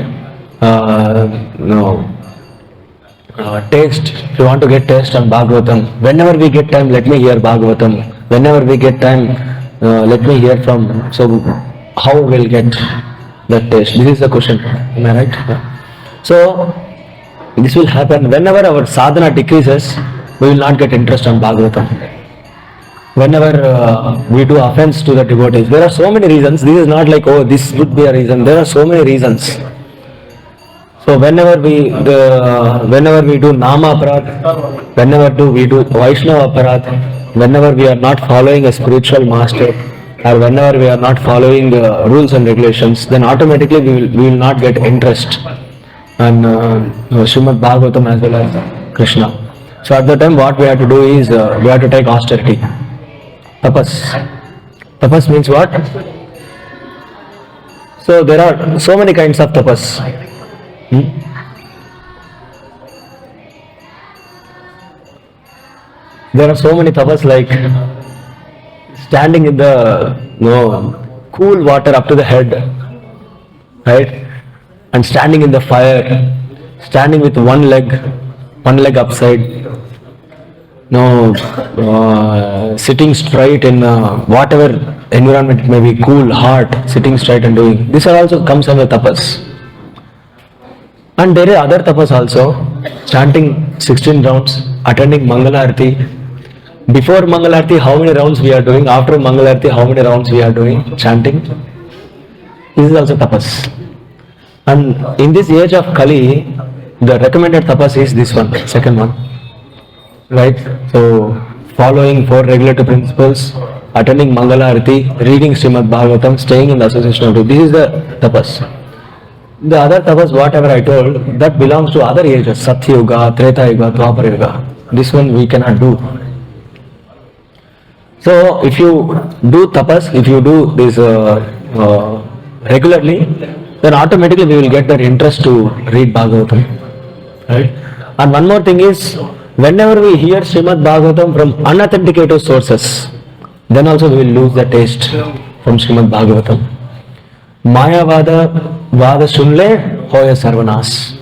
taste, if you want to get taste on Bhagavatam, whenever we get time, let me hear Bhagavatam. Whenever we get time, let me hear from. So how we will get that taste? This is the question. Am I right? Yeah. So this will happen whenever our sadhana decreases. We will not get interest on Bhagavatam. Whenever we do offense to the devotees, there are so many reasons. This is not like, oh, this would be a reason. There are so many reasons. So whenever we do Nama Aparadh, whenever we do Vaishnava Aparadh, whenever we are not following a spiritual master, or whenever we are not following the rules and regulations, then automatically we will not get interest on Srimad Bhagavatam as well as Krishna. So at the time what we have to do is, we have to take austerity. Tapas. Tapas means what? So there are so many kinds of tapas. There are so many tapas like standing in the cool water up to the head, right? And standing in the fire, standing with one leg upside, sitting straight in whatever environment it may be, cool, hot, sitting straight and doing. This also comes under tapas. And there are other tapas also, chanting 16 rounds, attending Mangalarti. Before Mangalarti, how many rounds we are doing? After Mangalarti, how many rounds we are doing? Chanting. This is also tapas. And in this age of Kali, the recommended tapas is this one, second one. Right? So, following 4 regulative principles, attending Mangalarti, reading Srimad Bhagavatam, staying in the association of Guru. This is the tapas. The other tapas, whatever I told, that belongs to other ages, Satya Yuga, Treta Yuga, Dwapara Yuga. This one we cannot do. So, if you do tapas, if you do this regularly, then automatically we will get that interest to read Bhagavatam. Right? And one more thing is, whenever we hear Srimad Bhagavatam from unauthenticated sources, then also we will lose the taste from Srimad Bhagavatam. Maya Vada Sunle Hoya Sarvanas.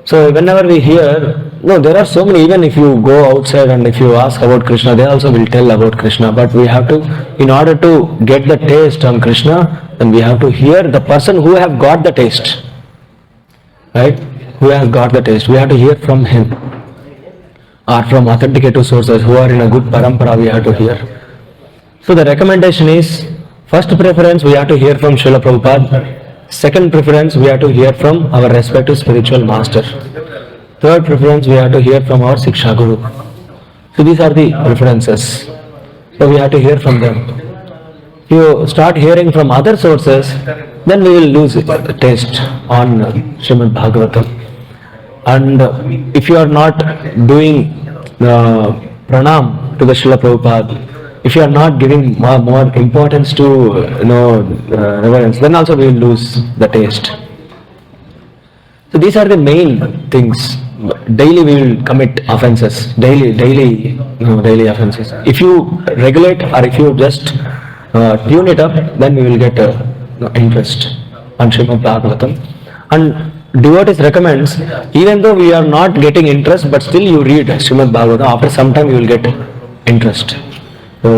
So whenever we hear, there are so many, even if you go outside and if you ask about Krishna, they also will tell about Krishna. But we have to, in order to get the taste on Krishna, then we have to hear the person who have got the taste. Right? Who has got the taste. We have to hear from him. Or from authenticated sources who are in a good parampara, we have to hear. So the recommendation is, first preference we have to hear from Srila Prabhupada. Second preference we have to hear from our respective spiritual master. Third preference we have to hear from our Siksha Guru. So these are the preferences. So we have to hear from them. If you start hearing from other sources, then we will lose taste on Srimad Bhagavatam. And if you are not doing pranam to the Srila Prabhupada, if you are not giving more importance to reverence, then also we will lose the taste. So these are the main things. Daily we will commit offenses. Daily offenses. If you regulate or if you just tune it up, then we will get interest on Srimad Bhagavatam. And devotees recommends, even though we are not getting interest, but still you read Srimad Bhagavatam, after some time you will get interest. So,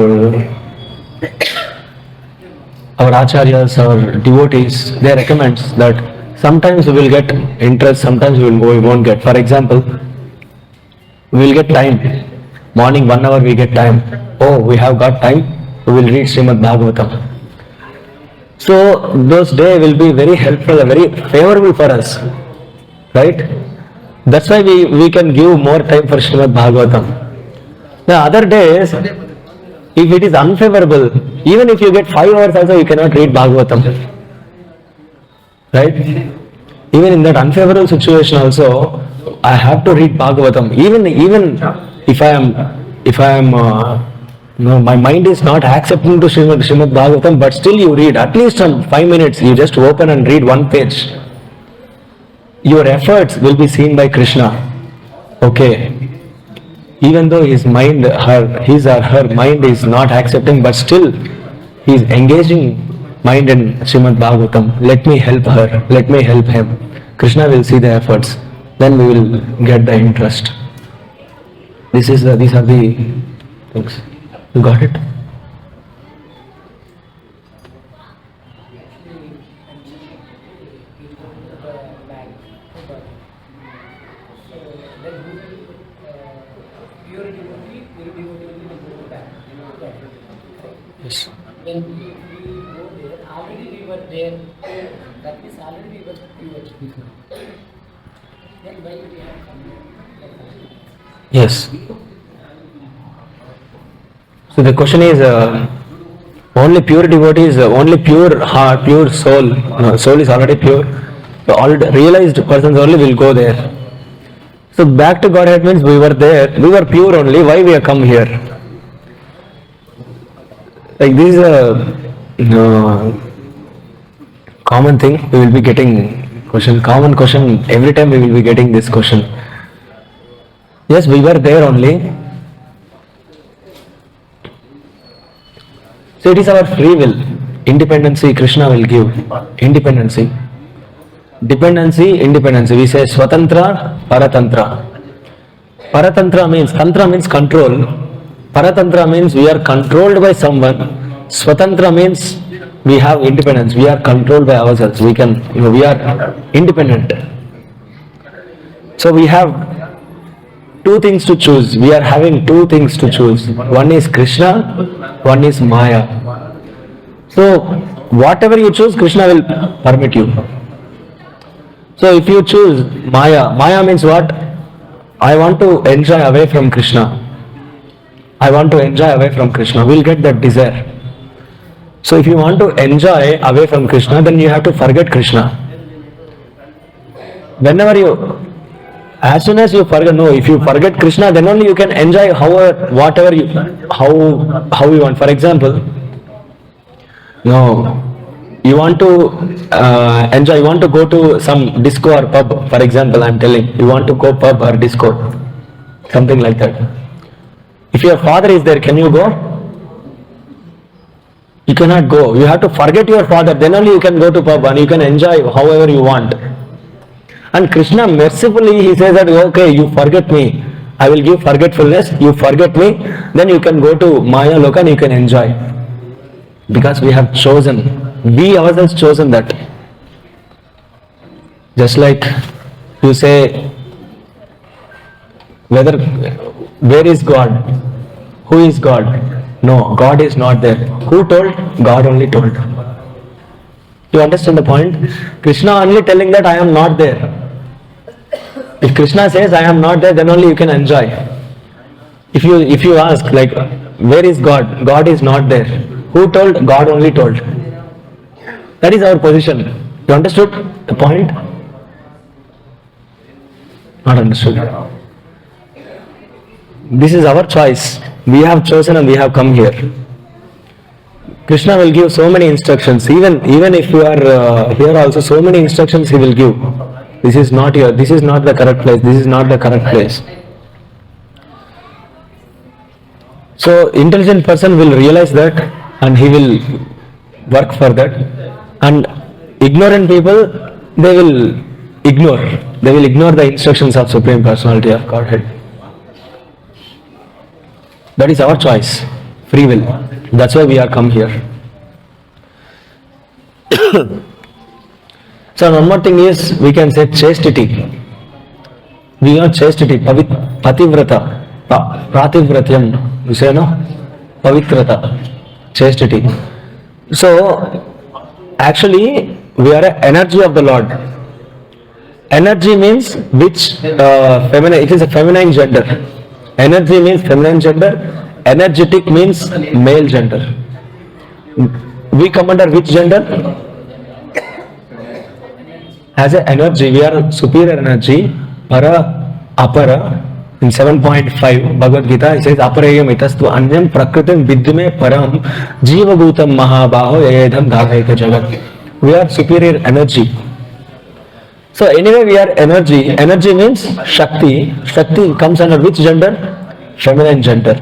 our acharyas, our devotees, they recommend that sometimes we will get interest, sometimes we won't get. For example, we will get time. Morning 1 hour we get time. Oh, we have got time, we will read Srimad Bhagavatam. So those days will be very helpful, very favorable for us. Right? That's why we can give more time for Srimad Bhagavatam. The other days, if it is unfavorable, even if you get 5 hours also, you cannot read Bhagavatam. Right? Even in that unfavorable situation also, I have to read Bhagavatam. Even if I am my mind is not accepting to Srimad Bhagavatam, but still you read at least 5 minutes. You just open and read one page. Your efforts will be seen by Krishna. Okay. Even though his or her mind is not accepting, but still he is engaging mind in Srimad Bhagavatam. Let me help her, let me help him. Krishna will see the efforts, then we will get the interest. These are the things. You got it? Yes. When we go there, already we were there. That means already we were pure. Then why we have come? Yes. So the question is, only pure devotees, only pure heart, pure soul. No, soul is already pure. So all realized persons only will go there. So back to Godhead means we were there, we were pure only. Why we have come here? Like this Common thing, we will be getting question, common question, every time we will be getting this question. Yes, we were there only. So it is our free will. Independency, Krishna will give. Independency. Dependency, independency. We say Swatantra, Paratantra. Paratantra means, Tantra means control. Paratantra means we are controlled by someone. Swatantra means we have independence. We are controlled by ourselves. We can, we are independent. So we have two things to choose. We are having two things to choose. One is Krishna, one is Maya. So whatever you choose, Krishna will permit you. So if you choose Maya, Maya means what? I want to enjoy away from Krishna. I want to enjoy away from Krishna. We'll get that desire. So if you want to enjoy away from Krishna, then you have to forget Krishna. Whenever you, as soon as you forget, no, if you forget Krishna, then only you can enjoy whatever you, how you want. For example, you want to enjoy, you want to go to some disco or pub, for example, I am telling, you want to go pub or disco, something like that. If your father is there, can you go? You cannot go. You have to forget your father, then only you can go to pub and you can enjoy however you want. And Krishna mercifully, he says that, okay, you forget me, I will give forgetfulness, you forget me, then you can go to Maya Loka and you can enjoy. Because we have chosen, we ourselves chosen that. Just like you say, where is God? Who is God? No, God is not there. Who told? God only told. You understand the point? Krishna only telling that I am not there. If Krishna says I am not there, then only you can enjoy. If you ask like, where is God? God is not there. Who told? God only told. That is our position. You understood the point? Not understood. This is our choice. We have chosen and we have come here. Krishna will give so many instructions. Even if you are here also, so many instructions he will give. This is not here. This is not the correct place. This is not the correct place. So intelligent person will realize that and he will work for that. And ignorant people, they will ignore. They will ignore the instructions of Supreme Personality of Godhead. That is our choice, free will. That's why we are come here. So one more thing is, we can say chastity. We are chastity, pativrata, prativratyam, you say no? Pavitrata, chastity. So actually we are an energy of the Lord. Energy means which feminine, it is a feminine gender. Energy means feminine gender, energetic means male gender. We come under which gender? As an energy, we are superior energy, para, apara. In 7.5 Bhagavad Gita, it says, aparayam itastu anyam prakritim vidyame param jiva bhutam mahabaho yayedham dhavaika jagat. We are superior energy. So anyway, we are energy. Energy means Shakti. Shakti comes under which gender? Feminine gender.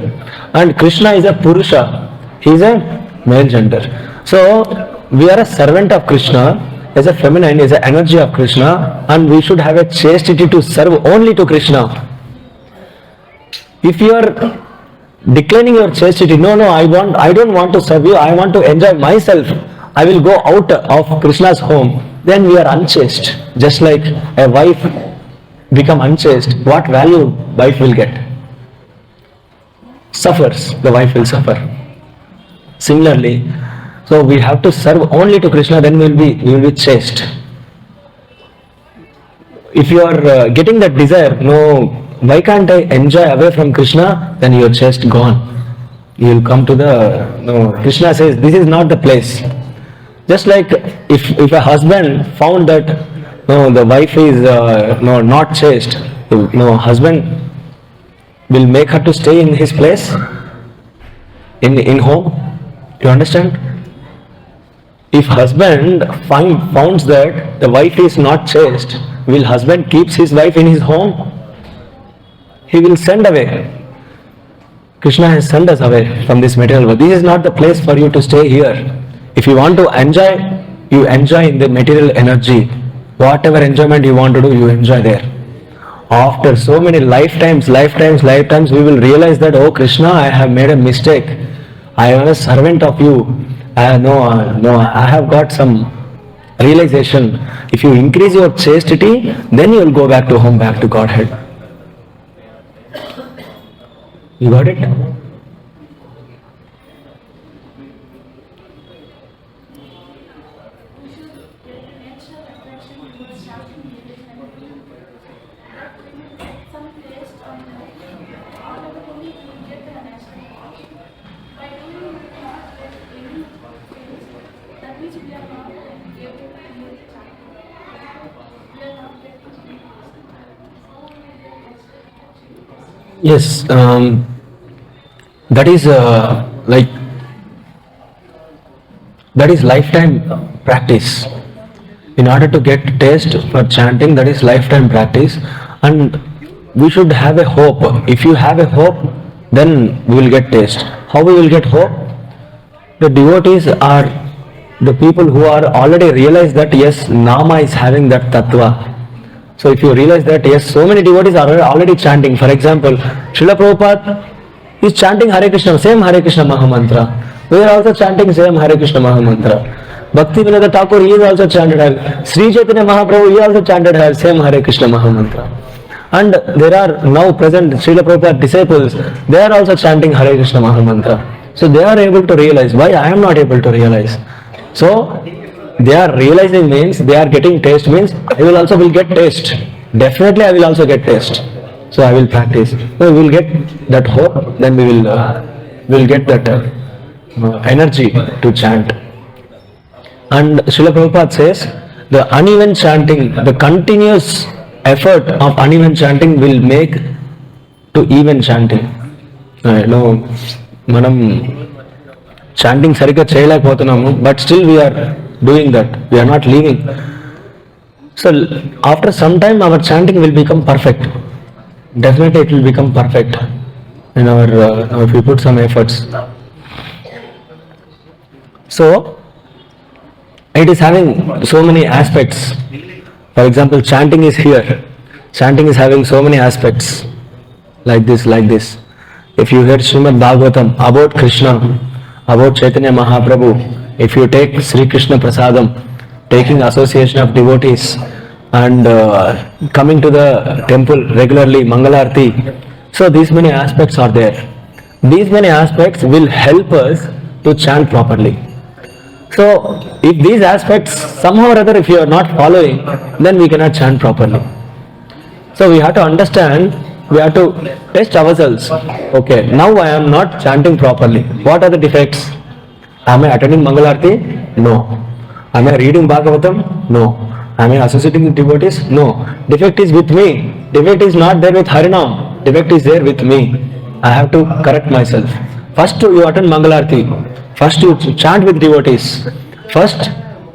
And Krishna is a Purusha. He is a male gender. So we are a servant of Krishna. As a feminine, is an energy of Krishna, and we should have a chastity to serve only to Krishna. If you are declining your chastity, no, I don't want to serve you, I want to enjoy myself, I will go out of Krishna's home, then we are unchaste. Just like a wife become unchaste, what value wife will get? Suffers, the wife will suffer. Similarly, so we have to serve only to Krishna, then we will be chaste. If you are getting that desire, no, why can't I enjoy away from Krishna? Then your chaste gone. You will come to the, no, Krishna says this is not the place. Just like if a husband found that no, the wife is not chaste, no, husband will make her to stay in his place, in home. You understand? If husband finds that the wife is not chaste, will husband keeps his wife in his home? He will send away. Krishna has sent us away from this material world. This is not the place for you to stay here. If you want to enjoy, you enjoy in the material energy. Whatever enjoyment you want to do, you enjoy there. After so many lifetimes, we will realize that, oh Krishna, I have made a mistake. I am a servant of you. I have got some realization. If you increase your chastity, then you will go back to home, back to Godhead. You got it? Yes, that is that is lifetime practice. In order to get taste for chanting, that is lifetime practice, and we should have a hope. If you have a hope, then we will get taste. How we will get hope? The devotees are the people who are already realized that yes, Nama is having that tattva. So if you realize that yes, so many devotees are already chanting. For example, Srila Prabhupada is chanting Hare Krishna, same Hare Krishna Mahamantra. We are also chanting same Hare Krishna Mahamantra. Bhakti Vinod Thakur, he is also chanted Hare. Sri Chaitanya Mahaprabhu, he also chanted Hare, same Hare Krishna Mahamantra. And there are now present Srila Prabhupada disciples, they are also chanting Hare Krishna Mahamantra. So they are able to realize. Why I am not able to realize? So they are realizing means they are getting taste means I will also get taste. Definitely I will also get taste. So I will practice. So we will get that hope, then we will get that energy to chant. And Srila Prabhupada says the uneven chanting, the continuous effort of uneven chanting will make to even chanting. మనం chanting సరిగ్గా చేయలేకపోతున్నాము, but still we're doing that, we're not leaving. So after some time our chanting will become perfect. Definitely it will become perfect in our if we put some efforts. So it is having so many aspects. For example, chanting is here. Chanting is having so many aspects like this. If you hear Srimad Bhagavatam about Krishna, about Chaitanya Mahaprabhu, if you take Sri Krishna Prasadam, taking association of devotees, and coming to the temple regularly, Mangalarti. So these many aspects are there. These many aspects will help us to chant properly. So if these aspects somehow or other if you are not following, then we cannot chant properly. So we have to understand, we have to test ourselves. Okay, now I am not chanting properly. What are the defects? Am I attending Mangalarti? No. Am I reading Bhagavatam? No. Am I associating with devotees? No. Defect is with me. Defect is not there with Harinam. Defect is there with me. I have to correct myself. First you attend Mangalarti. First you chant with devotees. First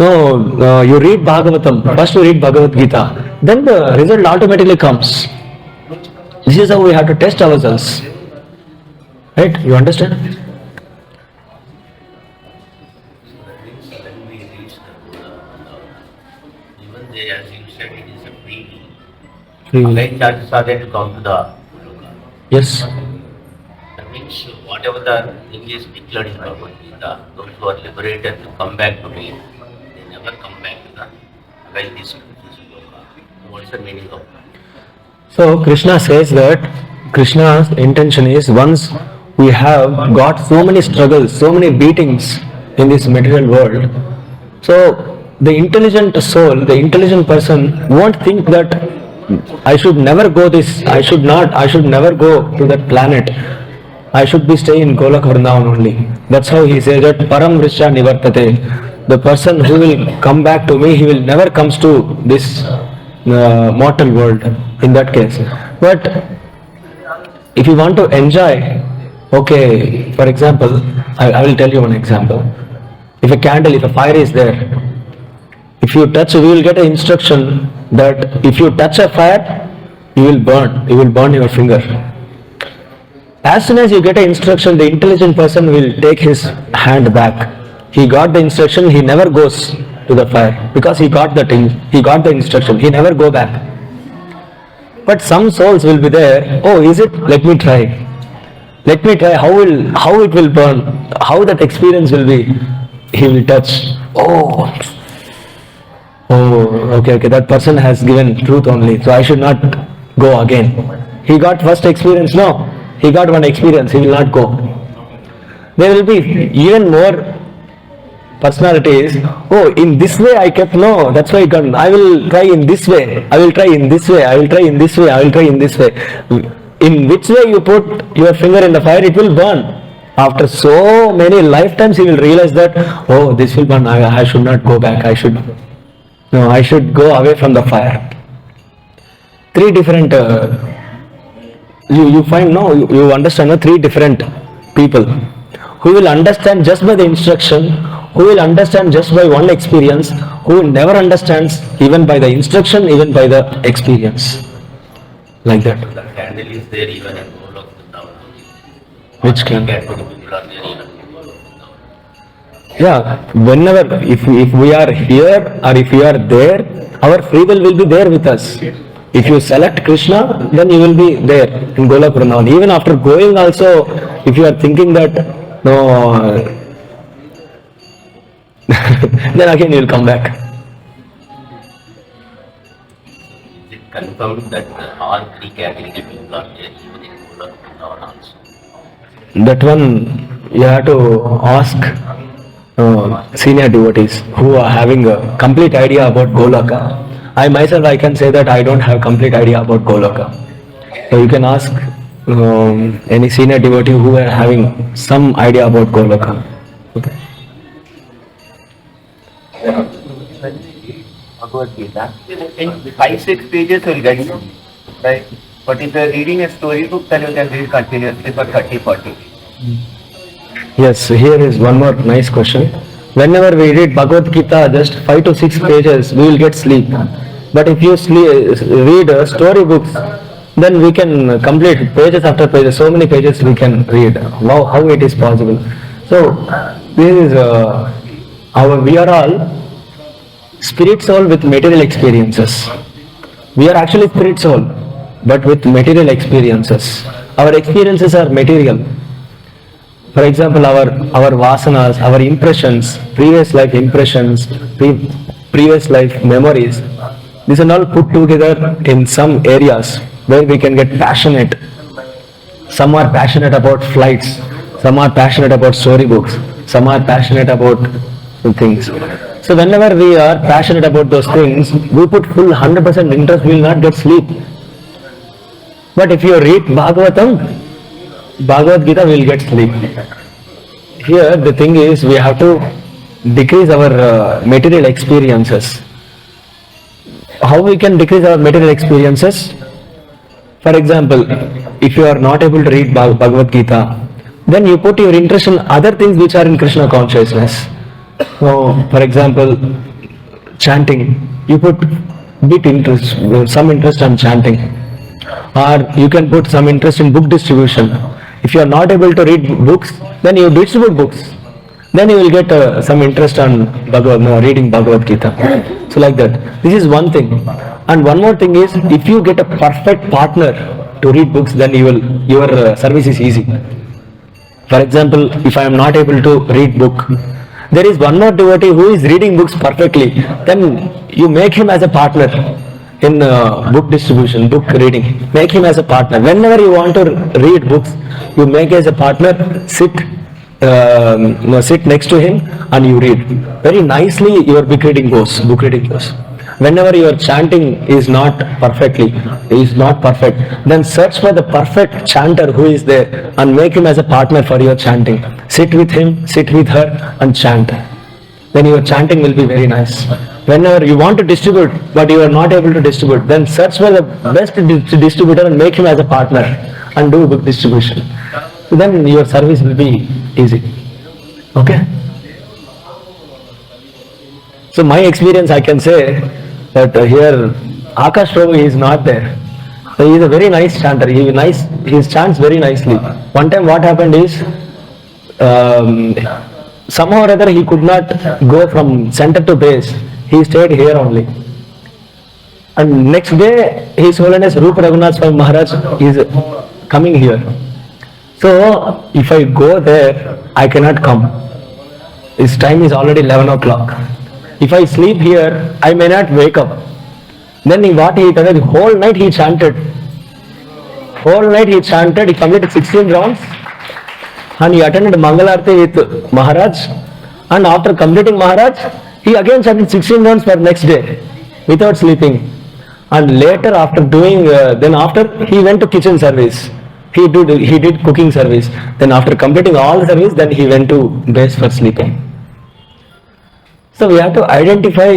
you read Bhagavatam. First you read Bhagavad Gita. Then the result automatically comes. This is how we have to test ourselves. Right? You understand? As you said, it is a freebie. When churches are there to come to the Loka. Yes. That means whatever the thing is declared in Bhagavad Gita, those who are liberated to come back to me, they never come back to the like this Loka. So what is the meaning of that? So Krishna says that Krishna's intention is once we have got so many struggles, so many beatings in this material world, so the intelligent soul, the intelligent person won't think that I should never go this, I should never go to that planet. I should be staying in Golok Vrindavan only. That's how he says that Param Vrishya Nivartate. The person who will come back to me, he will never comes to this mortal world in that case. But if you want to enjoy, okay, for example, I will tell you one example. If a candle, if a fire is there, if you touch, we will get an instruction that if you touch a fire, you will burn your finger. As soon as you get an instruction, the intelligent person will take his hand back. He got the instruction, he never goes to the fire because he got the instruction, he never go back. But some souls will be there, oh, is it? Let me try how it will burn, how that experience will be. He will touch, oh, okay, that person has given truth only, so I should not go again. He got first experience, no, he got one experience, he will not go. There will be even more personalities, oh, in this way I kept, no, that's why I will try in this way, I will try in this way, I will try in this way, I will try in this way. In which way you put your finger in the fire, it will burn. After so many lifetimes, he will realize that, oh, this will burn, I should not go back, I should go away from the fire. Three different, you find, no, you understand, no, three different people who will understand just by the instruction, who will understand just by one experience, who never understands even by the instruction, even by the experience. Like that. The candle is there even in Golok Vrindavan. Which candle? People are there even in Golok Vrindavan. Yeah, whenever, if we are here or if we are there, our free will be there with us. If you select Krishna, then you will be there in Golok Vrindavan. Even after going also, if you are thinking that, no, then again you will come back. Is it confirmed that all three category people are there even in Golok Vrindavan also? That one you have to ask senior devotees who are having a complete idea about Goloka. I myself, I can say that I don't have complete idea about Goloka. So you can ask any senior devotee who are having some idea about Goloka. Okay. Bhagavad Gita. In 5-6 pages will get you, right? But if you are reading a storybook, then you can read continuously for 30-40. Yes, here is one more nice question. Whenever we read Bhagavad Gita, just 5 to 6 pages, we will get sleep. But if you read storybooks, then we can complete pages after pages, so many pages we can read. Wow, how it is possible. So, this is we are all spirit soul with material experiences. We are actually spirit soul, but with material experiences. Our experiences are material. For example, our vasanas, our impressions, previous life impressions, previous life memories, these are all put together in some areas where we can get passionate. Some are passionate about flights, some are passionate about storybooks, some are passionate about things. So whenever we are passionate about those things, we put full 100% interest, we will not get sleep. But if you read Bhagavad Gita, we will get sleep. Here the thing is, we have to decrease our material experiences. How we can decrease our material experiences? For example, if you are not able to read Bhagavad Gita, then you put your interest in other things which are in Krishna consciousness. So, for example, chanting, you put some interest on chanting, or you can put some interest in book distribution. If you are not able to read books, then you distribute books. Then you will get some interest on reading Bhagavad Gita. So like that. This is one thing. And one more thing is, if you get a perfect partner to read books, then your service is easy. For example, if I am not able to read book, there is one more devotee who is reading books perfectly, then you make him as a partner in book distribution, book reading. Make him as a partner. Whenever you want to read books, you make as a partner, sit next to him and you read. Very nicely your book reading goes. Whenever your chanting is not perfect, then search for the perfect chanter who is there and make him as a partner for your chanting. Sit with him, sit with her and chant. Then your chanting will be very nice. Whenever you want to distribute but you are not able to distribute, then search for the best distributor and make him as a partner and do book distribution. So then your service will be easy. Okay? So my experience, I can say that here Akash Prabhu is not there. So he is a very nice chanter. He chants very nicely. One time what happened is, somehow or other he could not go from center to base. He stayed here only. And next day, His Holiness Rupa Raghunath Swami Maharaj is coming here. So if I go there, I cannot come. His time is already 11 o'clock. If I sleep here, I may not wake up. Then what he did, the whole night he chanted. Whole night he chanted, he completed 16 rounds and he attended Mangalarti with Maharaj, and after completing Maharaj, he again chanted 16 rounds for next day without sleeping. And later after doing, then after he went to kitchen service. He did cooking service. Then after completing all the service, then he went to base for sleeping. So we have to identify,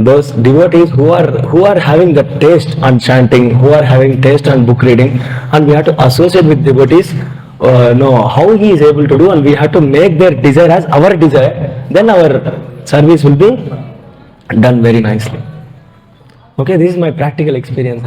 those devotees who are having the taste on chanting, who are having taste on book reading, and we have to associate with devotees, know how he is able to do, and we have to make their desire as our desire. Then our service will be done very nicely. Okay, this is my practical experience.